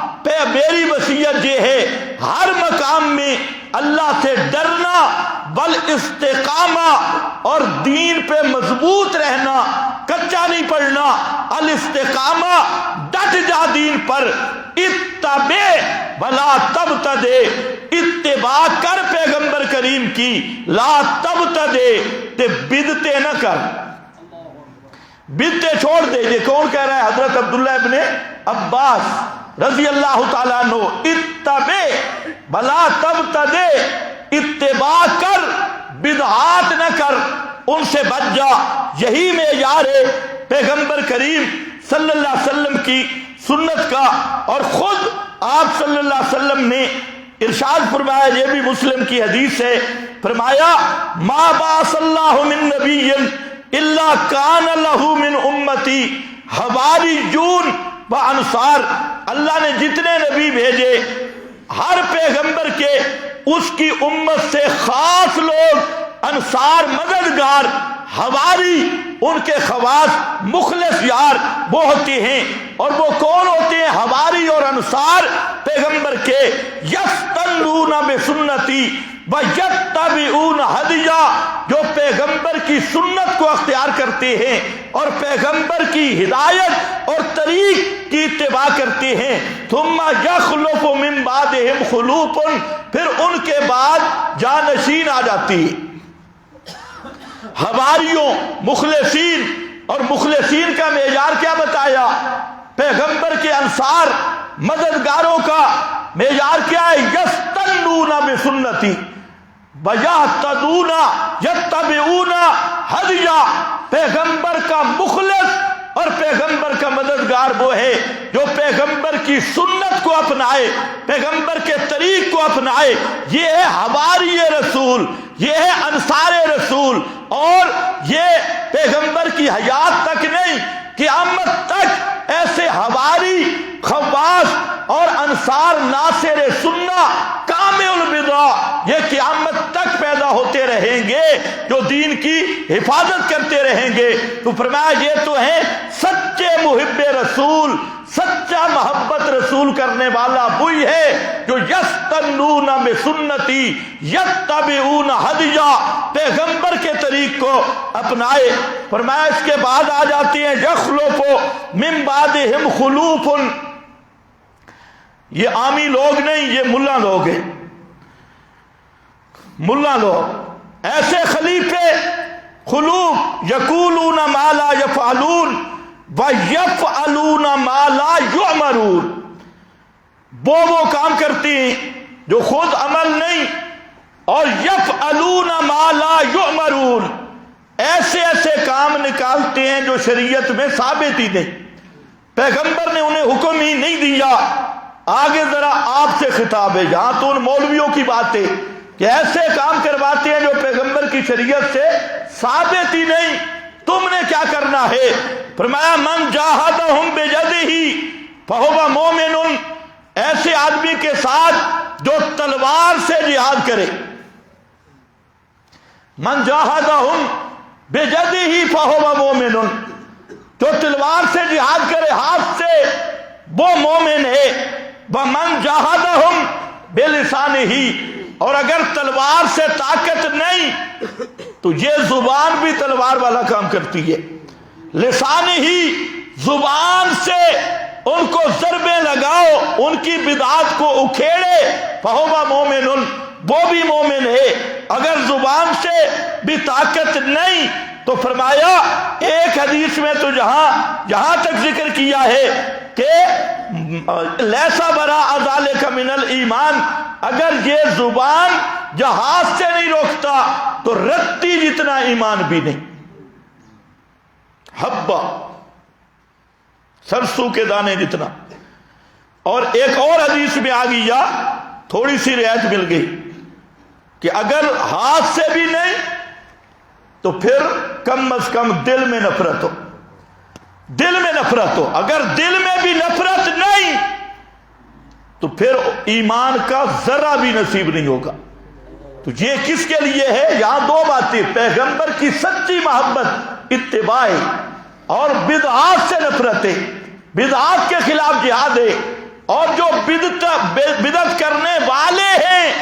میری وصیت یہ ہے ہر مقام میں اللہ سے ڈرنا، بل استقامہ، اور دین پہ مضبوط رہنا، کچا نہیں پڑنا، الاستقامہ، ڈٹ جا دین پر، اتبع ولا تبتدع، اتباع کر پیغمبر کریم کی، لا تبتدع، تے بدعتیں نہ کر، بدعتیں چھوڑ دے۔ یہ کون کہہ رہا ہے؟ حضرت عبداللہ ابن عباس رضی اللہ تعالیٰ عنہ، اتبع ولا تبتدع، اتباع کر، بدعات نہ کر، ان سے بچ جا۔ یہی معیار ہے پیغمبر کریم صلی اللہ علیہ وسلم کی سنت کا، اور خود آپ صلی اللہ علیہ وسلم نے ارشاد فرمایا، یہ بھی مسلم کی حدیث ہے، فرمایا ما بعث اللہ من نبی الا کان لہ من امتی حواریون و انصار، اللہ نے جتنے نبی بھیجے ہر پیغمبر کے اس کی امت سے خاص لوگ، انصار مددگار، حواری ان کے خواص، مخلص یار وہ ہوتے ہیں۔ اور وہ کون ہوتے ہیں؟ حواری اور انصار پیغمبر کے، یستنون بسنتی ویتبعون ہدیہ، جو پیغمبر کی سنت کو اختیار کرتے ہیں اور پیغمبر کی ہدایت اور طریق کی اتباع کرتے ہیں، ثم یخلف من بعدہم خلوف، پھر ان کے بعد جانشین آ جاتی ہے۔ حواریوں، مخلصین، اور مخلصین کا معیار کیا بتایا؟ پیغمبر کے انصار مددگاروں کا معیار کیا ہے؟ یستنون بسنتی ویہتدون یتبعون ہدیہ، پیغمبر کا مخلص اور پیغمبر کا مددگار وہ ہے جو پیغمبر کی سنت کو اپنائے، پیغمبر کے طریق کو اپنائے۔ یہ ہے حواری رسول، یہ ہے انصار رسول، اور یہ پیغمبر کی حیات تک نہیں، قیامت تک ایسے حواری، خواص اور انصار ناصر سنہ کامل البدع، یہ قیامت تک پیدا ہوتے رہیں گے جو دین کی حفاظت کرتے رہیں گے۔ تو فرمایا یہ تو ہیں سچے محب رسول، سچا محبت رسول کرنے والا وہی ہے جو یستنون بسنتی یتبعون ہدیہ، پیغمبر کے طریق کو اپنائے۔ فرمایا اس کے بعد آ جاتی ہیں یخلف من بعدہم خلوف، یہ عامی لوگ نہیں، یہ ملا لوگ ہیں، ملا لوگ، ایسے خلیفے خلوف، یقولون ما لا یفعلون وَيَفْعَلُونَ مَا لَا يُعْمَرُونَ، وہ کام کرتی ہیں جو خود عمل نہیں، اور یفعلون ما لا یؤمرون، ایسے ایسے کام نکالتے ہیں جو شریعت میں ثابت ہی نہیں، پیغمبر نے انہیں حکم ہی نہیں دیا۔ آگے ذرا آپ سے خطاب ہے، یہاں تو ان مولویوں کی بات ہے کہ ایسے کام کرواتے ہیں جو پیغمبر کی شریعت سے ثابت ہی نہیں، تم نے کیا کرنا ہے؟ فرمایا من جاہدہم بجدہ فہو مومن، ایسے آدمی کے ساتھ جو تلوار سے جہاد کرے، من جاہدہم بجدہ فہو مومن، جو تلوار سے جہاد کرے، ہاتھ سے، وہ مومن ہے۔ ومن جاہدہم بلسانہ، اور اگر تلوار سے طاقت نہیں تو یہ زبان بھی تلوار والا کام کرتی ہے، لسان ہی، زبان سے ان کو ضربیں لگاؤ، ان کی بدعات کو اکھیڑے، فہو مومن، وہ بھی مومن ہے۔ اگر زبان سے بھی طاقت نہیں تو فرمایا ایک حدیث میں تو جہاں تک ذکر کیا ہے کہ لیسا براء ذالک من الایمان، اگر یہ زبان جہاز سے نہیں روکتا تو رتی جتنا ایمان بھی نہیں، حبہ، سرسوں کے دانے جتنا۔ اور ایک اور حدیث میں آ گئی، یا تھوڑی سی رعایت مل گئی کہ اگر ہاتھ سے بھی نہیں تو پھر کم از کم دل میں نفرت ہو، دل میں نفرت ہو. اگر دل میں بھی نفرت نہیں تو پھر ایمان کا ذرہ بھی نصیب نہیں ہوگا. تو یہ کس کے لیے ہے؟ یہاں دو باتیں: پیغمبر کی سچی محبت اتباع اور بدعات سے نفرت ہے، بدعات کے خلاف جہاد ہے. اور جو بدعت کرنے والے ہیں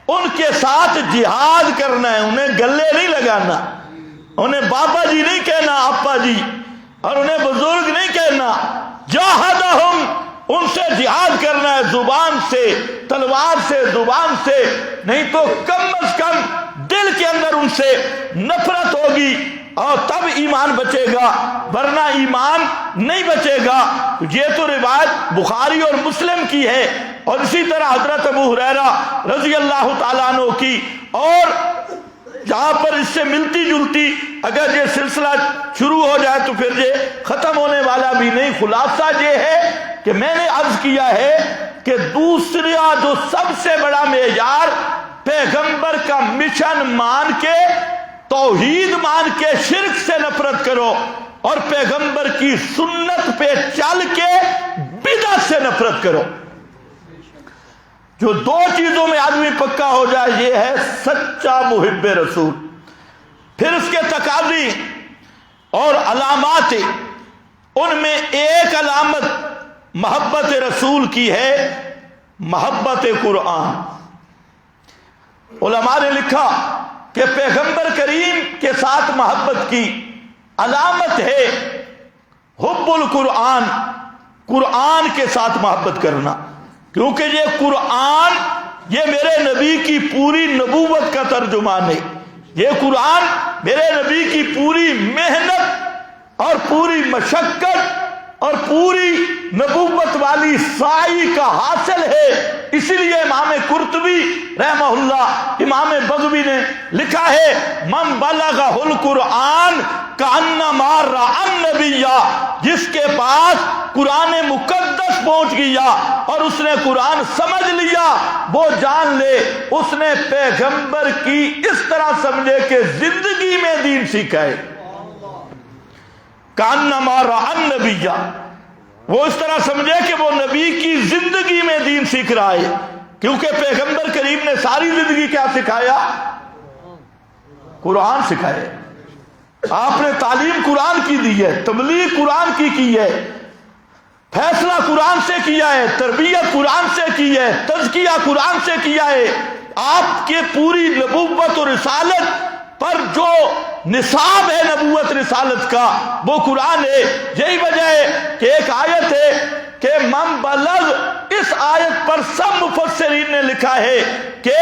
ان کے ساتھ جہاد کرنا ہے، انہیں گلے نہیں لگانا، انہیں بابا جی نہیں کہنا، آپا جی، اور انہیں بزرگ نہیں کہنا. جاہدہم، ان سے جہاد کرنا ہے، زبان سے، تلوار سے، زبان سے نہیں تو کم از کم دل کے اندر ان سے نفرت ہوگی اور تب ایمان بچے گا، ورنہ ایمان نہیں بچے گا. یہ تو روایت بخاری اور مسلم کی ہے، اور اسی طرح حضرت ابو ہریرہ رضی اللہ تعالیٰ عنہ کی، اور جہاں پر اس سے ملتی جلتی اگر یہ سلسلہ شروع ہو جائے تو پھر یہ ختم ہونے والا بھی نہیں. خلاصہ یہ ہے کہ میں نے عرض کیا ہے کہ دوسرا جو سب سے بڑا معیار پیغمبر کا مشن مان کے، توحید مان کے شرک سے نفرت کرو، اور پیغمبر کی سنت پہ چل کے بدعت سے نفرت کرو. جو دو چیزوں میں آدمی پکا ہو جائے یہ ہے سچا محب رسول. پھر اس کے تقاضے اور علامات، ان میں ایک علامت محبت رسول کی ہے محبت قرآن. علماء نے لکھا کہ پیغمبر کریم کے ساتھ محبت کی علامت ہے حب القرآن، قرآن کے ساتھ محبت کرنا. کیونکہ یہ قرآن یہ میرے نبی کی پوری نبوت کا ترجمان ہے. یہ قرآن میرے نبی کی پوری محنت اور پوری مشقت اور پوری نبوت والی سعی کا حاصل ہے. اسی لیے امام قرطبی رحمہ اللہ، امام بغوی نے لکھا ہے من بلغہ القرآن کأنما رأى النبی، جس کے پاس قرآن مقدس پہنچ گیا اور اس نے قرآن سمجھ لیا، وہ جان لے اس نے پیغمبر کی اس طرح سمجھے کہ زندگی میں دین سیکھا ہے. کأنما رأى النبی، وہ اس طرح سمجھے کہ وہ نبی کی زندگی میں دین سیکھ رہا ہے. کیونکہ پیغمبر کریم نے ساری زندگی کیا سکھایا؟ قرآن سکھایا. آپ نے تعلیم قرآن کی دی ہے، تبلیغ قرآن کی ہے، فیصلہ قرآن سے کیا ہے، تربیت قرآن سے کی ہے، تزکیہ قرآن سے کیا ہے. آپ کے پوری نبوت اور رسالت پر جو نصاب ہے نبوت رسالت کا وہ قرآن ہے. یہی وجہ ہے کہ ایک آیت ہے کہ من بلغ، اس آیت پر سب مفسرین نے لکھا ہے کہ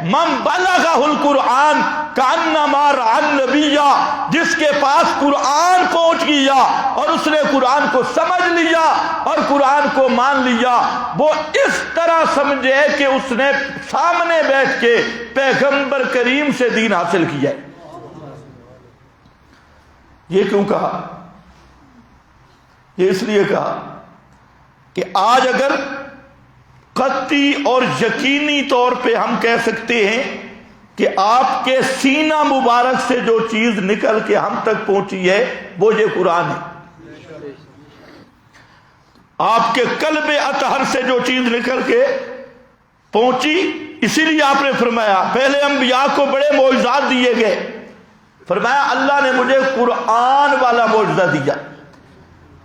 من بلغہ القرآن کأنما رأى النبی، جس کے پاس قرآن پہنچ گیا اور اس نے قرآن کو سمجھ لیا اور قرآن کو مان لیا، وہ اس طرح سمجھے کہ اس نے سامنے بیٹھ کے پیغمبر کریم سے دین حاصل کیا ہے. یہ کیوں کہا؟ یہ اس لیے کہا کہ آج اگر قطعی اور یقینی طور پہ ہم کہہ سکتے ہیں کہ آپ کے سینہ مبارک سے جو چیز نکل کے ہم تک پہنچی ہے وہ یہ قرآن ہے. آپ کے قلب اطہر سے جو چیز نکل کے پہنچی، اسی لیے آپ نے فرمایا پہلے انبیاء کو بڑے معجزات دیے گئے، فرمایا اللہ نے مجھے قرآن والا معجزہ دیا،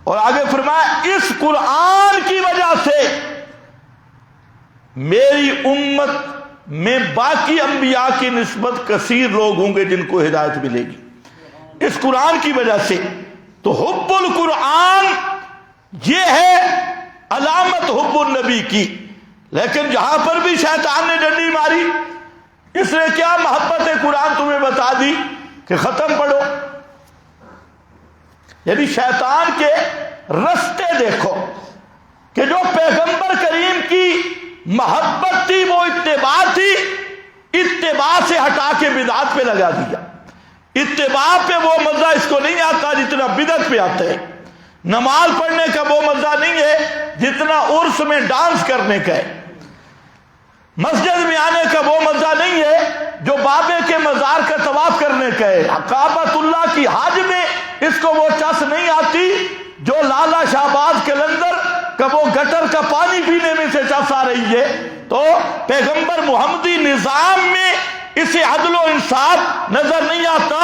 اور آگے فرمایا اس قرآن کی وجہ سے میری امت میں باقی انبیاء کی نسبت کثیر لوگ ہوں گے جن کو ہدایت ملے گی اس قرآن کی وجہ سے. تو حب القرآن یہ ہے علامت حب النبی کی. لیکن جہاں پر بھی شیطان نے ڈنڈی ماری، اس نے کیا محبت قرآن تمہیں بتا دی کہ ختم پڑھو. یعنی شیطان کے رستے دیکھو کہ جو پیغمبر کریم کی محبت تھی وہ اتباع تھی، اتباع سے ہٹا کے بدعت پہ لگا دیا. اتباع پہ وہ مزہ اس کو نہیں آتا جتنا بدعت پہ آتا ہے. نماز پڑھنے کا وہ مزہ نہیں ہے جتنا عرس میں ڈانس کرنے کا ہے. مسجد میں آنے کا وہ مزہ نہیں ہے جو بابے کے مزار کا طواف کرنے کا ہے. کعبۃ اللہ کی حج میں اس کو وہ چس نہیں آتی جو لالا شہباز قلندر کا وہ گٹر کا پانی پینے میں سے چس آ رہی ہے، تو پیغمبر محمدی نظام میں اسے عدل و انصاف نظر نہیں آتا،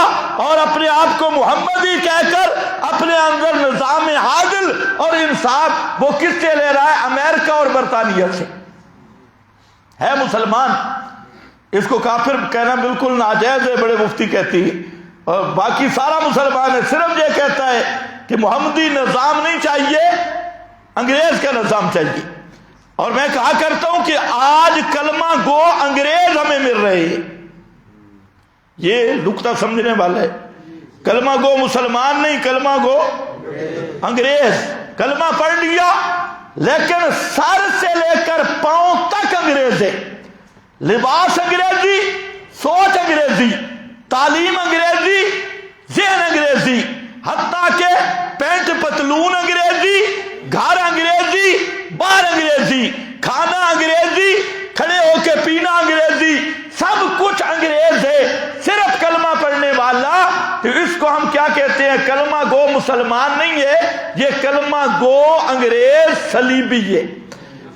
اور اپنے آپ کو محمدی کہہ کر اپنے اندر نظام عادل اور انصاف وہ کس سے لے رہا ہے؟ امریکہ اور برطانیہ سے۔ ہے مسلمان، اس کو کافر کہنا بالکل ناجائز ہے، بڑے مفتی کہتی ہے، اور باقی سارا مسلمان ہے صرف یہ کہتا ہے کہ محمدی نظام نہیں چاہیے، انگریز کا نظام چاہیے۔ اور میں کہا کرتا ہوں کہ آج کلمہ گو انگریز ہمیں مل رہے ہیں، یہ نقطہ سمجھنے والا ہے۔ کلمہ گو مسلمان نہیں، کلمہ گو انگریز۔ کلمہ پڑھ لیا لیکن سر سے لے کر پاؤں تک انگریز ہے، لباس انگریزی، سوچ انگریزی، تعلیم انگریزی، ذہن انگریزی، حتیٰ کہ پینٹ پتلون انگریزی، گھر انگریزی، باہر انگریزی، کھانا انگریزی، کھڑے ہو کے پینا انگریزی، سب کچھ انگریز ہے۔ صرف کلمہ پڑھنے والا، تو اس کو ہم کیا کہتے ہیں؟ کلمہ گو مسلمان نہیں ہے، یہ کلمہ گو انگریز صلیبی ہے۔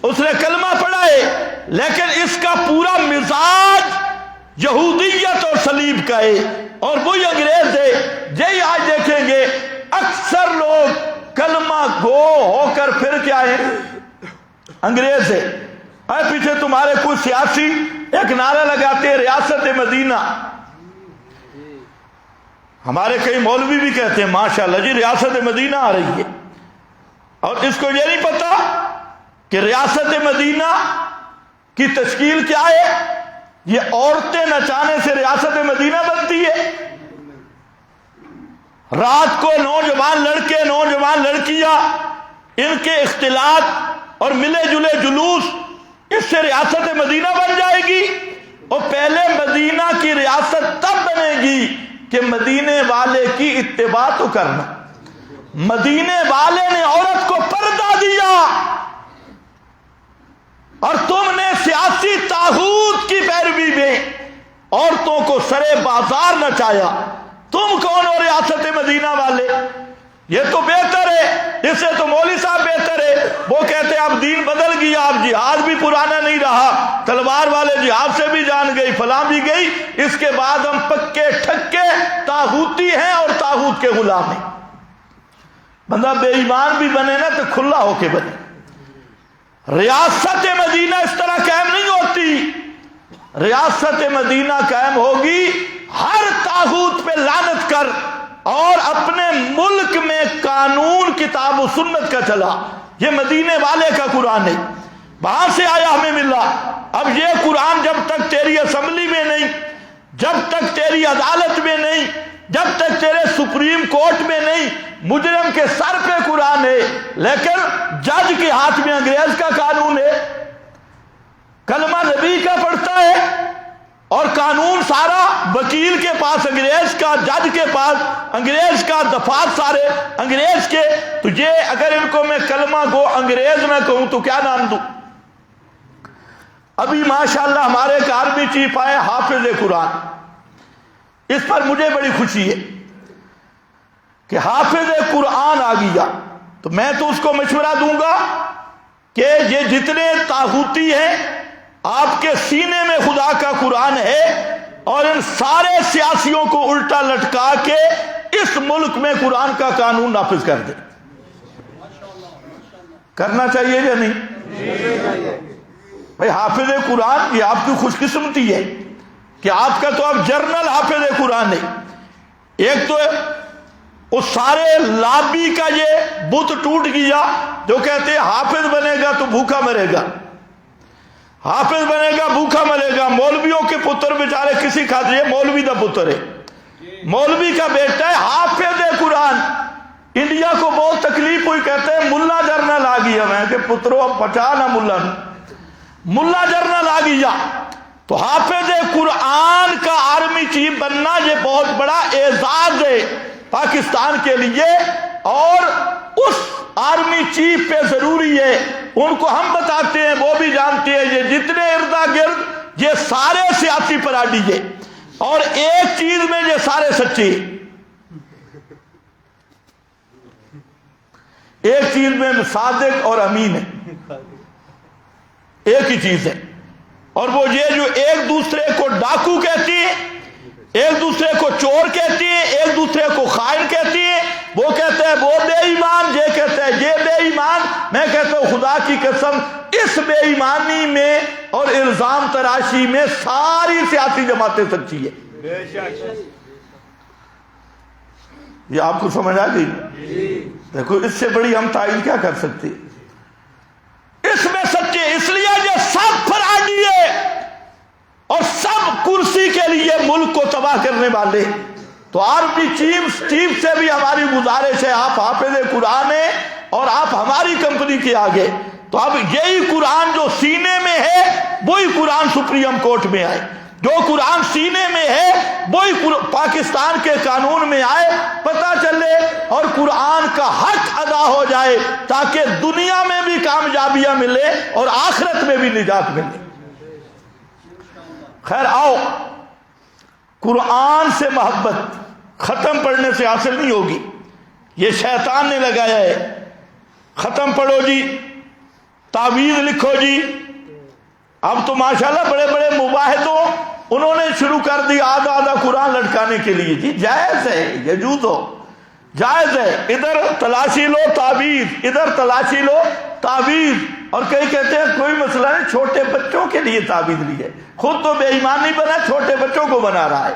اس نے کلمہ پڑھا ہے لیکن اس کا پورا مزاج یہودیت اور صلیب کا ہے، اور وہی انگریز ہے۔ یہی آج دیکھیں گے اکثر لوگ کلمہ گو ہو کر پھر کیا ہے؟ انگریز ہے۔ اے پیچھے تمہارے کوئی سیاسی ایک نعرہ لگاتے ہیں ریاست مدینہ، ہمارے کئی مولوی بھی کہتے ہیں ماشاءاللہ جی ریاست مدینہ آ رہی ہے، اور اس کو یہ نہیں پتا کہ ریاست مدینہ کی تشکیل کیا ہے؟ یہ عورتیں نچانے سے ریاست مدینہ بنتی ہے۔ رات کو نوجوان لڑکے نوجوان لڑکیاں ان کے اختلاط اور ملے جلے جلوس، اس سے ریاست مدینہ بن جائے گی۔ اور پہلے مدینہ کی ریاست تب بنے گی کہ مدینے والے کی اتباع تو کرنا۔ مدینے والے نے عورت کو پردہ دیا اور تم نے سیاسی طاغوت کی پیروی میں عورتوں کو سرے بازار نچایا۔ تم کون ہو ریاست مدینہ والے؟ یہ تو بہتر ہے، اس سے تو مولوی صاحب بہتر ہے، وہ کہتے ہیں اب دین بدل گیا، اب جہاد بھی پرانا نہیں رہا، تلوار والے جہاد سے بھی جان گئی، فلاں بھی گئی، اس کے بعد ہم پکے ٹھکے طاغوتی ہیں اور طاغوت کے غلام ہیں۔ بندہ بے ایمان بھی بنے نا تو کھلا ہو کے بنے۔ ریاست مدینہ اس طرح قائم نہیں ہوتی، ریاست مدینہ قائم ہوگی ہر طاغوت پہ لعنت کر، اور اپنے ملک میں قانون کتاب و سنت کا چلا۔ یہ مدینے والے کا قرآن ہے، وہاں سے آیا ہمیں ملا۔ اب یہ قرآن جب تک تیری اسمبلی میں نہیں، جب تک تیری عدالت میں نہیں، جب تک تیرے سپریم کورٹ میں نہیں، مجرم کے سر پہ قرآن ہے لیکن جج کے ہاتھ میں انگریز کا قانون ہے۔ کلمہ نبی کا پڑھتا ہے اور قانون سارا وکیل کے پاس انگریز کا، جج کے پاس انگریز کا، دفعات سارے انگریز کے۔ تو یہ اگر ان کو میں کلمہ گو انگریز نہ کہوں تو کیا نام دوں؟ ابھی ماشاءاللہ ہمارے ایک آرمی چیف آئے حافظ قرآن، اس پر مجھے بڑی خوشی ہے کہ حافظ قرآن آ گیا۔ تو میں تو اس کو مشورہ دوں گا کہ یہ جتنے طاغوتی ہیں، آپ کے سینے میں خدا کا قرآن ہے، اور ان سارے سیاسیوں کو الٹا لٹکا کے اس ملک میں قرآن کا قانون نافذ کر دیں۔ کرنا چاہیے یا نہیں؟ بھائی حافظ قرآن یہ آپ کی خوش قسمتی ہے کہ آپ کا تو اب جرنل حافظ قرآن ہے۔ ایک تو اس سارے لابی کا یہ بت ٹوٹ گیا جو کہتے ہیں حافظ بنے گا تو بھوکا مرے گا، حافظ بنے گا بھوکا مرے گا۔ مولویوں کے پتر بیچارے کسی کھاتے ہیں، مولوی دا پتر ہے، مولوی کا بیٹا ہے حافظ قرآن۔ انڈیا کو بہت تکلیف ہوئی، کہتے ہیں ملا جرنل آ گیا۔ میں کہ پترو اب پچا نہ ملا جرنل آ گیا۔ تو حافظ قرآن کا آرمی چیف بننا یہ بہت بڑا اعزاز ہے پاکستان کے لیے، اور اس آرمی چیف پہ ضروری ہے، ان کو ہم بتاتے ہیں وہ بھی جانتے ہیں، یہ جتنے اردا گرد یہ سارے سیاسی پراڈی ہے، اور ایک چیز میں یہ سارے سچے۔ ایک چیز میں صادق اور امین ہے، ایک ہی چیز ہے، اور وہ یہ جو ایک دوسرے کو ڈاکو کہتی ہے، ایک دوسرے کو چور کہتی ہے، ایک دوسرے کو خائن کہتی ہے، وہ کہتے ہیں وہ بے ایمان، یہ کہتے ہیں یہ بے ایمان۔ میں کہتا ہوں خدا کی قسم اس بے ایمانی میں اور الزام تراشی میں ساری سیاسی جماعتیں سچی ہے۔ یہ آپ کو سمجھ آ گئی؟ دیکھو اس سے بڑی ہم تعین کیا کر سکتے؟ اس میں سچے، اس لیے یہ سب فراڈی ہے اور سب کرسی کے لیے ملک کو تباہ کرنے والے۔ تو آرمی چیف سے بھی ہماری گزارش ہے، آپ حافظ قرآن ہیں اور آپ ہماری کمپنی کے آگے، تو اب یہی قرآن جو سینے میں ہے وہی قرآن سپریم کورٹ میں آئے، جو قرآن سینے میں ہے وہی پاکستان کے قانون میں آئے، پتہ چلے اور قرآن کا حق ادا ہو جائے تاکہ دنیا میں بھی کامیابیاں ملے اور آخرت میں بھی نجات ملے۔ خیر آؤ، قرآن سے محبت ختم پڑھنے سے حاصل نہیں ہوگی، یہ شیطان نے لگایا ہے۔ ختم پڑھو جی، تعویذ لکھو جی، اب تو ماشاءاللہ بڑے بڑے مباحثوں انہوں نے شروع کر دی آدھا آدھا قرآن لٹکانے کے لیے۔ جی جائز ہے، یجوز ہو، جائز ہے، ادھر تلاشی لو تعویذ، ادھر تلاشی لو تعویذ، اور کئی کہتے ہیں کوئی مسئلہ نہیں، چھوٹے بچوں کے لیے تعویذ لی ہے، خود تو بے ایمان نہیں بنا، چھوٹے بچوں کو بنا رہا ہے،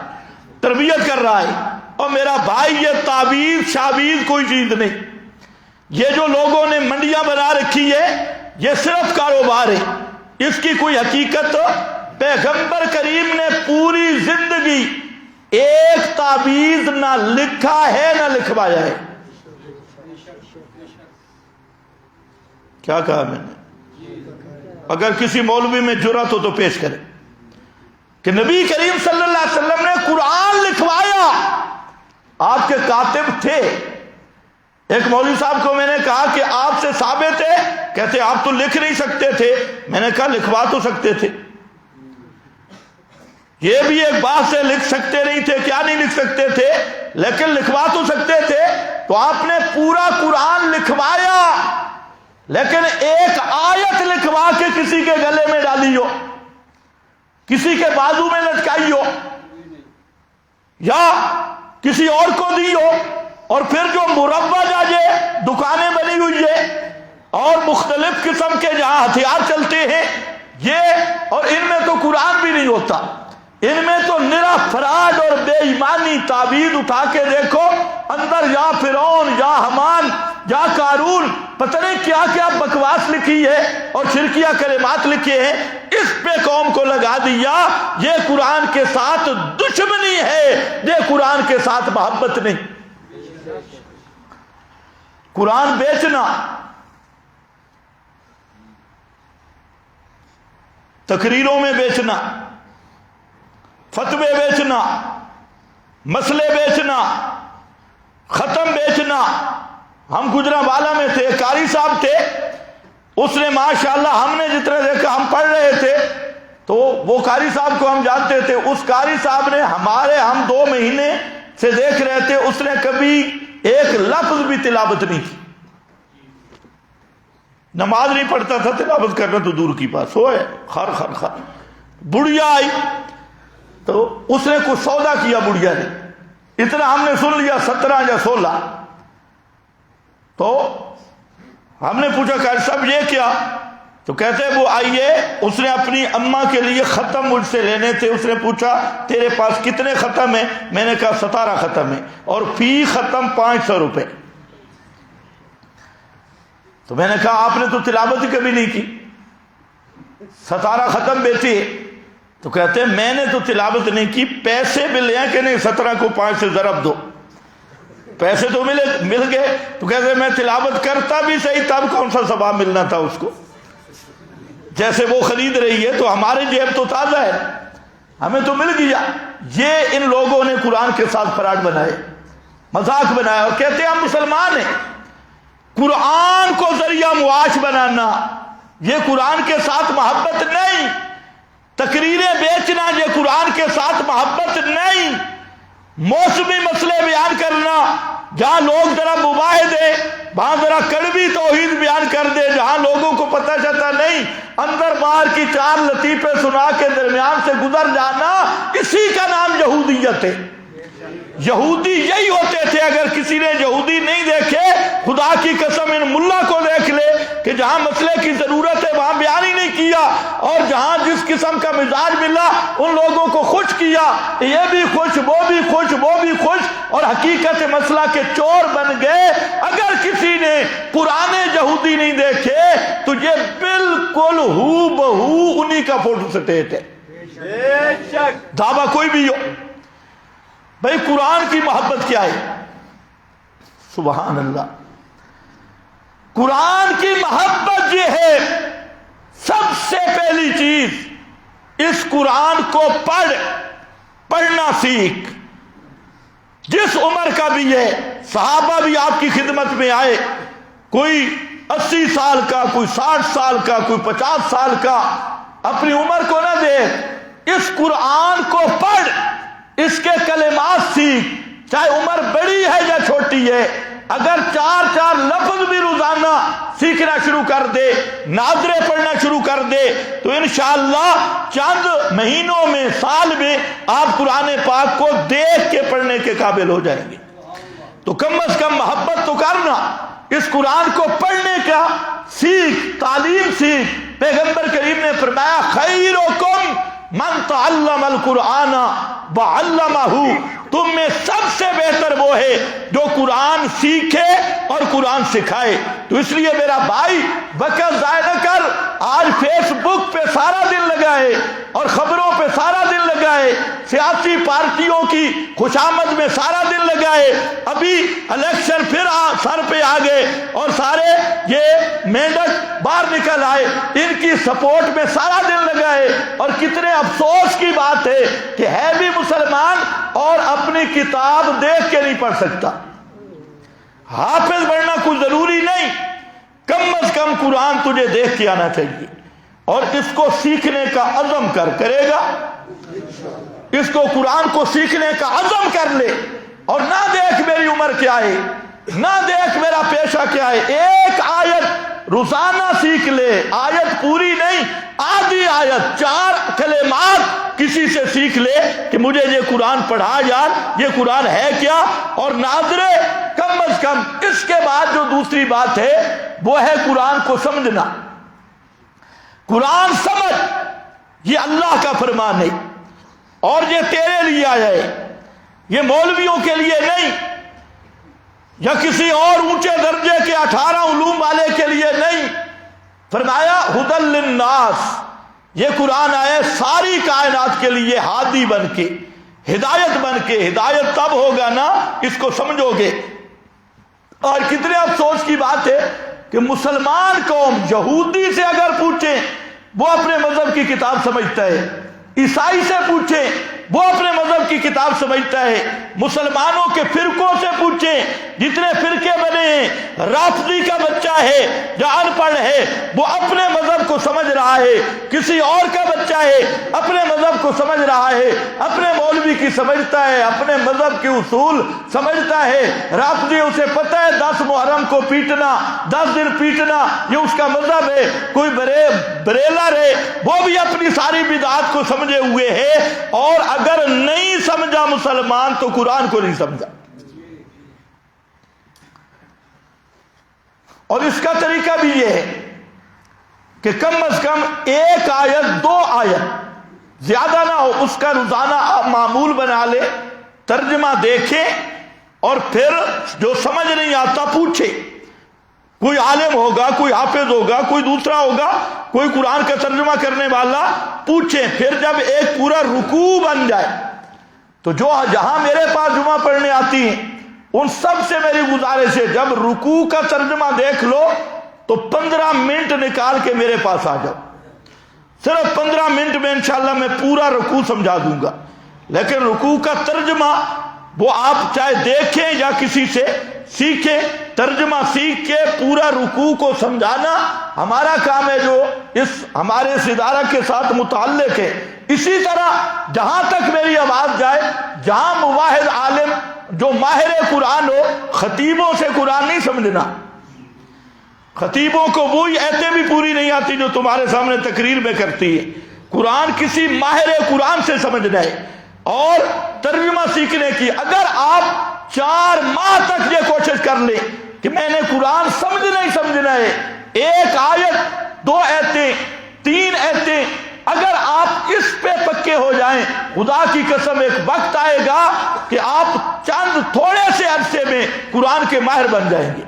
تربیت کر رہا ہے۔ اور میرا بھائی یہ تعویذ شاویذ کوئی چیز نہیں، یہ جو لوگوں نے منڈیاں بنا رکھی ہے یہ صرف کاروبار ہے، اس کی کوئی حقیقت۔ پیغمبر کریم نے پوری زندگی ایک تعویذ نہ لکھا ہے نہ لکھوایا ہے۔ کیا کہا میں نے؟ اگر کسی مولوی میں جرأت ہو تو پیش کرے کہ نبی کریم صلی اللہ علیہ وسلم نے قرآن لکھوایا۔ آپ کے کاتب تھے، ایک مولوی صاحب کو میں نے کہا کہ آپ سے ثابت ہے، کہتے آپ تو لکھ نہیں سکتے تھے۔ میں نے کہا لکھوا تو سکتے تھے، یہ بھی ایک بات سے لکھ سکتے نہیں تھے، کیا نہیں لکھ سکتے تھے، لیکن لکھوا تو سکتے تھے۔ تو آپ نے پورا قرآن لکھوایا، لیکن ایک آیت لکھوا کے کسی کے گلے میں ڈالی ہو، کسی کے بازو میں لٹکائی ہو، یا کسی اور کو دی ہو، اور پھر جو مروجہ یہ دکانیں بنی ہوئی ہے اور مختلف قسم کے جہاں ہتھیار چلتے ہیں یہ، اور ان میں تو قرآن بھی نہیں ہوتا، ان میں تو نرا فراڈ اور بے ایمانی۔ تعویذ اٹھا کے دیکھو، اندر یا فرعون یا حمان یا قارون پتہ نہیں کیا کیا بکواس لکھی ہے اور شرکیہ کلمات لکھے ہیں، اس پہ قوم کو لگا دیا یہ قرآن کے ساتھ دشمنی ہے، یہ قرآن کے ساتھ محبت نہیں۔ قرآن بیچنا، تقریروں میں بیچنا، فتوے بیچنا، مسئلے بیچنا، ختم بیچنا۔ ہم گجرانوالہ میں تھے، قاری صاحب تھے، اس نے ماشاءاللہ ہم نے جتنے دیکھا، ہم پڑھ رہے تھے تو وہ قاری صاحب کو ہم جانتے تھے، اس قاری صاحب نے ہم 2 مہینے سے دیکھ رہے تھے، اس نے کبھی ایک لفظ بھی تلاوت نہیں کی، نماز نہیں پڑھتا تھا، تلاوت کرنا تو دور کی بات، سوئے خر خر خر۔ بڑھیا آئی تو اس نے کچھ سودا کیا، بڑھیا نے، اتنا ہم نے سن لیا 17 یا 16۔ تو ہم نے پوچھا قاری صاحب یہ کیا؟ تو کہتے ہیں وہ آئیے، اس نے اپنی اماں کے لیے ختم مجھ سے لینے تھے، اس نے پوچھا تیرے پاس کتنے ختم ہیں؟ میں نے کہا 17 ختم ہیں، اور فی ختم 500 روپے۔ تو میں نے کہا آپ نے تو تلاوت ہی کبھی نہیں کی، 17 ختم بیچی ہے۔ تو کہتے ہیں میں نے تو تلاوت نہیں کی، پیسے بھی لے کہ نہیں 17 کو 5 سے ضرب دو، پیسے تو مل گئے۔ تو کہتے ہیں میں تلاوت کرتا بھی صحیح، تب کون سا ثواب ملنا تھا اس کو، جیسے وہ خرید رہی ہے تو ہمارے جیب تو تازہ ہے، ہمیں تو مل گیا۔ یہ ان لوگوں نے قرآن کے ساتھ فراڈ بنائے، مذاق بنایا، اور کہتے ہیں ہم مسلمان ہیں۔ قرآن کو ذریعہ معاش بنانا یہ قرآن کے ساتھ محبت نہیں، تقریریں بیچنا یہ قرآن کے ساتھ محبت نہیں، موسمی مسئلے بیان کرنا جہاں لوگ ذرا مباحث دے وہاں ذرا کڑوی توحید بیان کر دے، جہاں لوگوں کو پتہ چلتا نہیں اندر باہر کی چار لطیفے سنا کے درمیان سے گزر جانا، اسی کا نام یہودیت ہے۔ یہودی یہی ہوتے تھے۔ اگر کسی نے یہودی نہیں دیکھے، خدا کی قسم ان ملا کو دیکھ لے کہ جہاں مسئلے کی ضرورت ہے وہاں بیان ہی نہیں کیا، اور جہاں جس قسم کا مزاج ملا ان لوگوں کو خوش کیا، یہ بھی خوش وہ بھی خوش وہ بھی خوش، اور حقیقت مسئلہ کے چور بن گئے۔ اگر کسی نے پرانے یہودی نہیں دیکھے تو یہ بالکل ہو بہو انہی کا فوٹو سٹیٹ ہے، دعویٰ کوئی بھی ہو۔ بھئی قرآن کی محبت کیا ہے؟ سبحان اللہ، قرآن کی محبت یہ ہے سب سے پہلی چیز، اس قرآن کو پڑھنا سیکھ۔ جس عمر کا بھی ہے، صحابہ بھی آپ کی خدمت میں آئے، کوئی 80 سال کا، کوئی 60 سال کا، کوئی 50 سال کا، اپنی عمر کو نہ دیکھ، اس قرآن کو پڑھ، اس کے کلمات سیکھ، چاہے عمر بڑی ہے یا چھوٹی ہے۔ اگر 4 لفظ بھی روزانہ سیکھنا شروع کر دے، ناظرے پڑھنا شروع کر دے، تو انشاءاللہ چند مہینوں میں، سال میں آپ قرآن پاک کو دیکھ کے پڑھنے کے قابل ہو جائیں گے۔ تو کم از کم محبت تو کرنا، اس قرآن کو پڑھنے کا سیکھ، تعلیم سیکھ۔ پیغمبر کریم نے فرمایا خیرکم من تعلم القرآن وعلمہ، تم میں سب سے بہتر وہ ہے جو قرآن سیکھے اور قرآن سکھائے۔ تو اس لیے میرا بھائی وقت ضائع نہ کر، آج فیس بک پہ سارا دن لگائے اور خبروں پہ سارا دن لگائے، سیاسی پارٹیوں کی خوشامد میں سارا دن لگائے، ابھی الیکشن پھر سر پہ آ گئے اور سارے یہ مینڈک باہر نکل آئے، ان کی سپورٹ میں سارا دن لگائے، اور کتنے افسوس کی بات ہے کہ ہے بھی مسلمان اور اپنی کتاب دیکھ کے نہیں پڑھ سکتا۔ حافظ بننا کوئی ضروری نہیں، کم از کم قرآن تجھے دیکھ کے آنا چاہیے، اور اس کو سیکھنے کا عزم کرے گا، اس کو قرآن کو سیکھنے کا عزم کر لے، اور نہ دیکھ میری عمر کیا ہے، نہ دیکھ میرا پیشہ کیا ہے، ایک آیت روزانہ سیکھ لے، آیت پوری نہیں، آدھی آیت، 4 کلمات کسی سے سیکھ لے کہ مجھے یہ قرآن پڑھا یار، یہ قرآن ہے کیا، اور ناظرے کم از کم۔ اس کے بعد جو دوسری بات ہے وہ ہے قرآن کو سمجھنا۔ قرآن سمجھ، یہ اللہ کا فرمان ہے، اور یہ تیرے لیے آیا ہے، یہ مولویوں کے لیے نہیں، یا کسی اور اونچے درجے کے 18 علوم والے کے لیے نہیں۔ فرمایا ہدی للناس، یہ قرآن آئے ساری کائنات کے لیے ہادی بن کے، ہدایت بن کے۔ ہدایت تب ہوگا نا اس کو سمجھو گے۔ اور کتنے افسوس کی بات ہے کہ مسلمان قوم یہودی سے اگر پوچھیں وہ اپنے مذہب کی کتاب سمجھتا ہے، عیسائی سے پوچھیں وہ اپنے مذہب کی کتاب سمجھتا ہے، مسلمانوں کے فرقوں سے پوچھیں جتنے فرقے بنے ہیں، رافضی کا بچہ ہے یا ان پڑھ ہے وہ اپنے مذہب کو سمجھ رہا ہے، کسی اور کا بچہ ہے اپنے مذہب کو سمجھ رہا ہے، اپنے مولوی کی سمجھتا ہے، اپنے مذہب کے اصول سمجھتا ہے۔ رافضی اسے پتہ ہے 10 محرم کو پیٹنا، 10 دن پیٹنا یہ اس کا مذہب ہے، کوئی بریلر ہے وہ بھی اپنی ساری بدعات کو سمجھے ہوئے ہے، اور اگر نہیں سمجھا مسلمان تو قرآن کو نہیں سمجھا۔ اور اس کا طریقہ بھی یہ ہے کہ کم از کم 1 آیت 2 آیت زیادہ نہ ہو، اس کا روزانہ معمول بنا لے، ترجمہ دیکھے، اور پھر جو سمجھ نہیں آتا پوچھے۔ کوئی عالم ہوگا، کوئی حافظ ہوگا، کوئی دوسرا ہوگا، کوئی قرآن کا ترجمہ کرنے والا، پوچھیں۔ پھر جب ایک پورا رکوع بن جائے تو جو جہاں میرے پاس جمعہ پڑھنے آتی ہیں ان سب سے میری گزارش ہے جب رکوع کا ترجمہ دیکھ لو تو 15 منٹ نکال کے میرے پاس آ جاؤ، صرف 15 منٹ میں انشاءاللہ میں پورا رکوع سمجھا دوں گا۔ لیکن رکوع کا ترجمہ وہ آپ چاہے دیکھیں یا کسی سے سیکھیں، ترجمہ سیکھ کے پورا رکوع کو سمجھانا ہمارا کام ہے، جو ہمارے اس ادارہ کے ساتھ متعلق ہے۔ اسی طرح جہاں تک میری آواز جائے، جہاں مواحد عالم جو ماہر قرآن ہو، خطیبوں سے قرآن نہیں سمجھنا. خطیبوں کو وہی ایتیں بھی پوری نہیں آتی جو تمہارے سامنے تقریر میں کرتی ہے. قرآن کسی ماہر قرآن سے سمجھنا ہے اور ترجمہ سیکھنے کی. اگر آپ 4 ماہ تک یہ کوشش کر لیں کہ میں نے قرآن سمجھنا ہے، 1 آیت 2 آیتیں 3 آیتیں، اگر آپ اس پہ پکے ہو جائیں، خدا کی قسم ایک وقت آئے گا کہ آپ چند تھوڑے سے عرصے میں قرآن کے ماہر بن جائیں گے.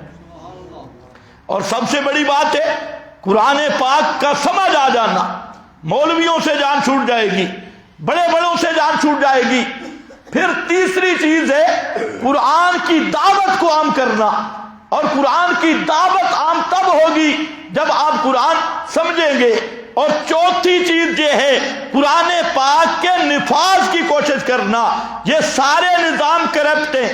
اور سب سے بڑی بات ہے قرآن پاک کا سمجھ آ جانا. مولویوں سے جان چھوٹ جائے گی، بڑے بڑوں سے جان چھوٹ جائے گی. پھر تیسری چیز ہے قرآن کی دعوت کو عام کرنا. اور قرآن کی دعوت عام تب ہوگی جب آپ قرآن سمجھیں گے. اور چوتھی چیز یہ ہے قرآن پاک کے نفاذ کی کوشش کرنا. یہ سارے نظام کرپٹ ہیں.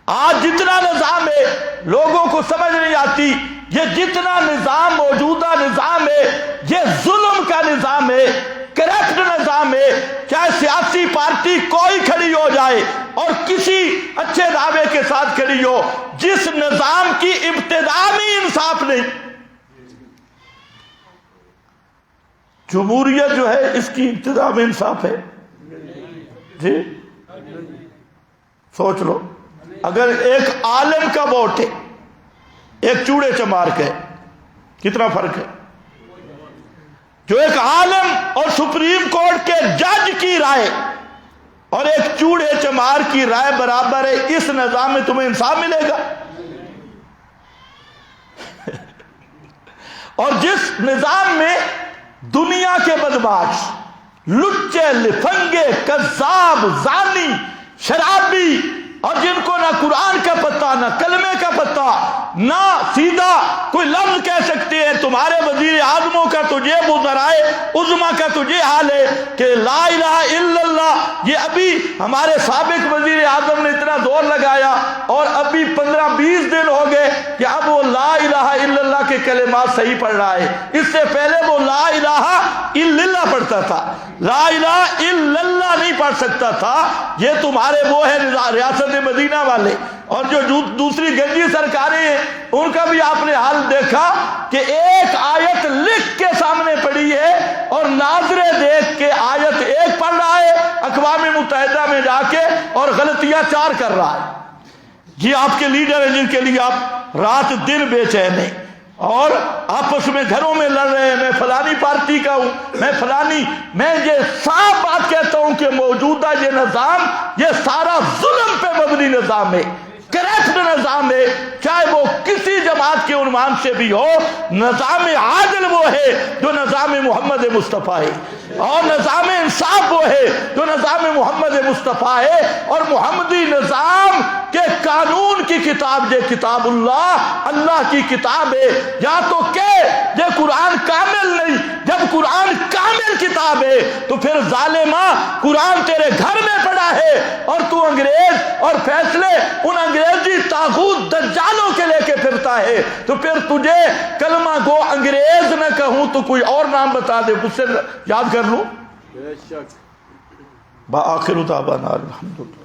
آج جتنا نظام ہے لوگوں کو سمجھ نہیں آتی. یہ جتنا نظام موجودہ نظام ہے یہ ظلم کا نظام ہے، کرپٹ نظام ہے. چاہے سیاسی پارٹی کوئی کھڑی ہو جائے اور کسی اچھے دعوے کے ساتھ کھڑی ہو، جس نظام کی ابتدا میں انصاف نہیں. جمہوریت جو ہے اس کی ابتدا میں انصاف ہے جی؟ سوچ لو، اگر ایک عالم کا ووٹ ہے ایک چوڑے چمار کا ہے، کتنا فرق ہے؟ جو ایک عالم اور سپریم کورٹ کے جج کی رائے اور ایک چوڑے چمار کی رائے برابر ہے، اس نظام میں تمہیں انصاف ملے گا؟ اور جس نظام میں دنیا کے بدماش، لچے، لفنگے، کذاب، زانی، شرابی، اور جن کو نہ قرآن کا پتہ نہ کلمے کا پتہ نہ سیدھا کوئی لفظ کہہ سکتے ہیں، تمہارے وزیر اعظموں کا تو یہ وزرائے عظما کا تو یہ حال ہے کہ لا الہ الا اللہ، یہ ابھی ہمارے سابق وزیر اعظم نے اتنا زور لگایا اور ابھی 15-20 دن ہو گئے کہ اب وہ لا الہ الا اللہ کے کلمات صحیح پڑھ رہا ہے. اس سے پہلے وہ لا الہ الا اللہ پڑھتا تھا، لا الہ الا اللہ نہیں پڑھ سکتا تھا. یہ تمہارے وہ ہے ریاست مدینہ والے، اور جو دوسری گنجی سرکاریں ہیں ان کا بھی آپ نے حال دیکھا کہ ایک آیت لکھ کے سامنے پڑھی ہے اور ناظرے دیکھ کے آیت ایک پڑھ رہا ہے اقوام متحدہ میں جا کے اور غلطیاں 4 کر رہا ہے. یہ آپ کے لیڈر ہیں جن کے لیے آپ رات دن بے چین ہیں اور آپس میں گھروں میں لڑ رہے ہیں، میں فلانی پارٹی کا ہوں، میں فلانی. میں یہ صاف بات کہتا ہوں کہ موجودہ یہ نظام یہ سارا ظلم پہ مبنی نظام ہے، کرپٹ نظام ہے. چاہے وہ کسی جماعت کے عنوان سے بھی ہو، نظام عادل وہ ہے جو نظام محمد مصطفیٰ ہے، اور نظام انصاف وہ ہے جو نظام محمد مصطفیٰ ہے. اور محمدی نظام کے قانون کی کتاب یہ کتاب اللہ کی کتاب ہے. یا تو کہ یہ قرآن کامل نہیں، جب قرآن کامل کتاب ہے تو پھر ظالمہ قرآن تیرے گھر میں پڑا ہے اور تو انگریز اور فیصلے ان انگریزی طاغوت دجالوں کے لے کے پھرتا ہے. تو پھر تجھے کلمہ گو انگریز نہ کہوں تو کوئی اور نام بتا دے، اس سے یاد کر لوں. بآخر دعوانا الحمدللہ.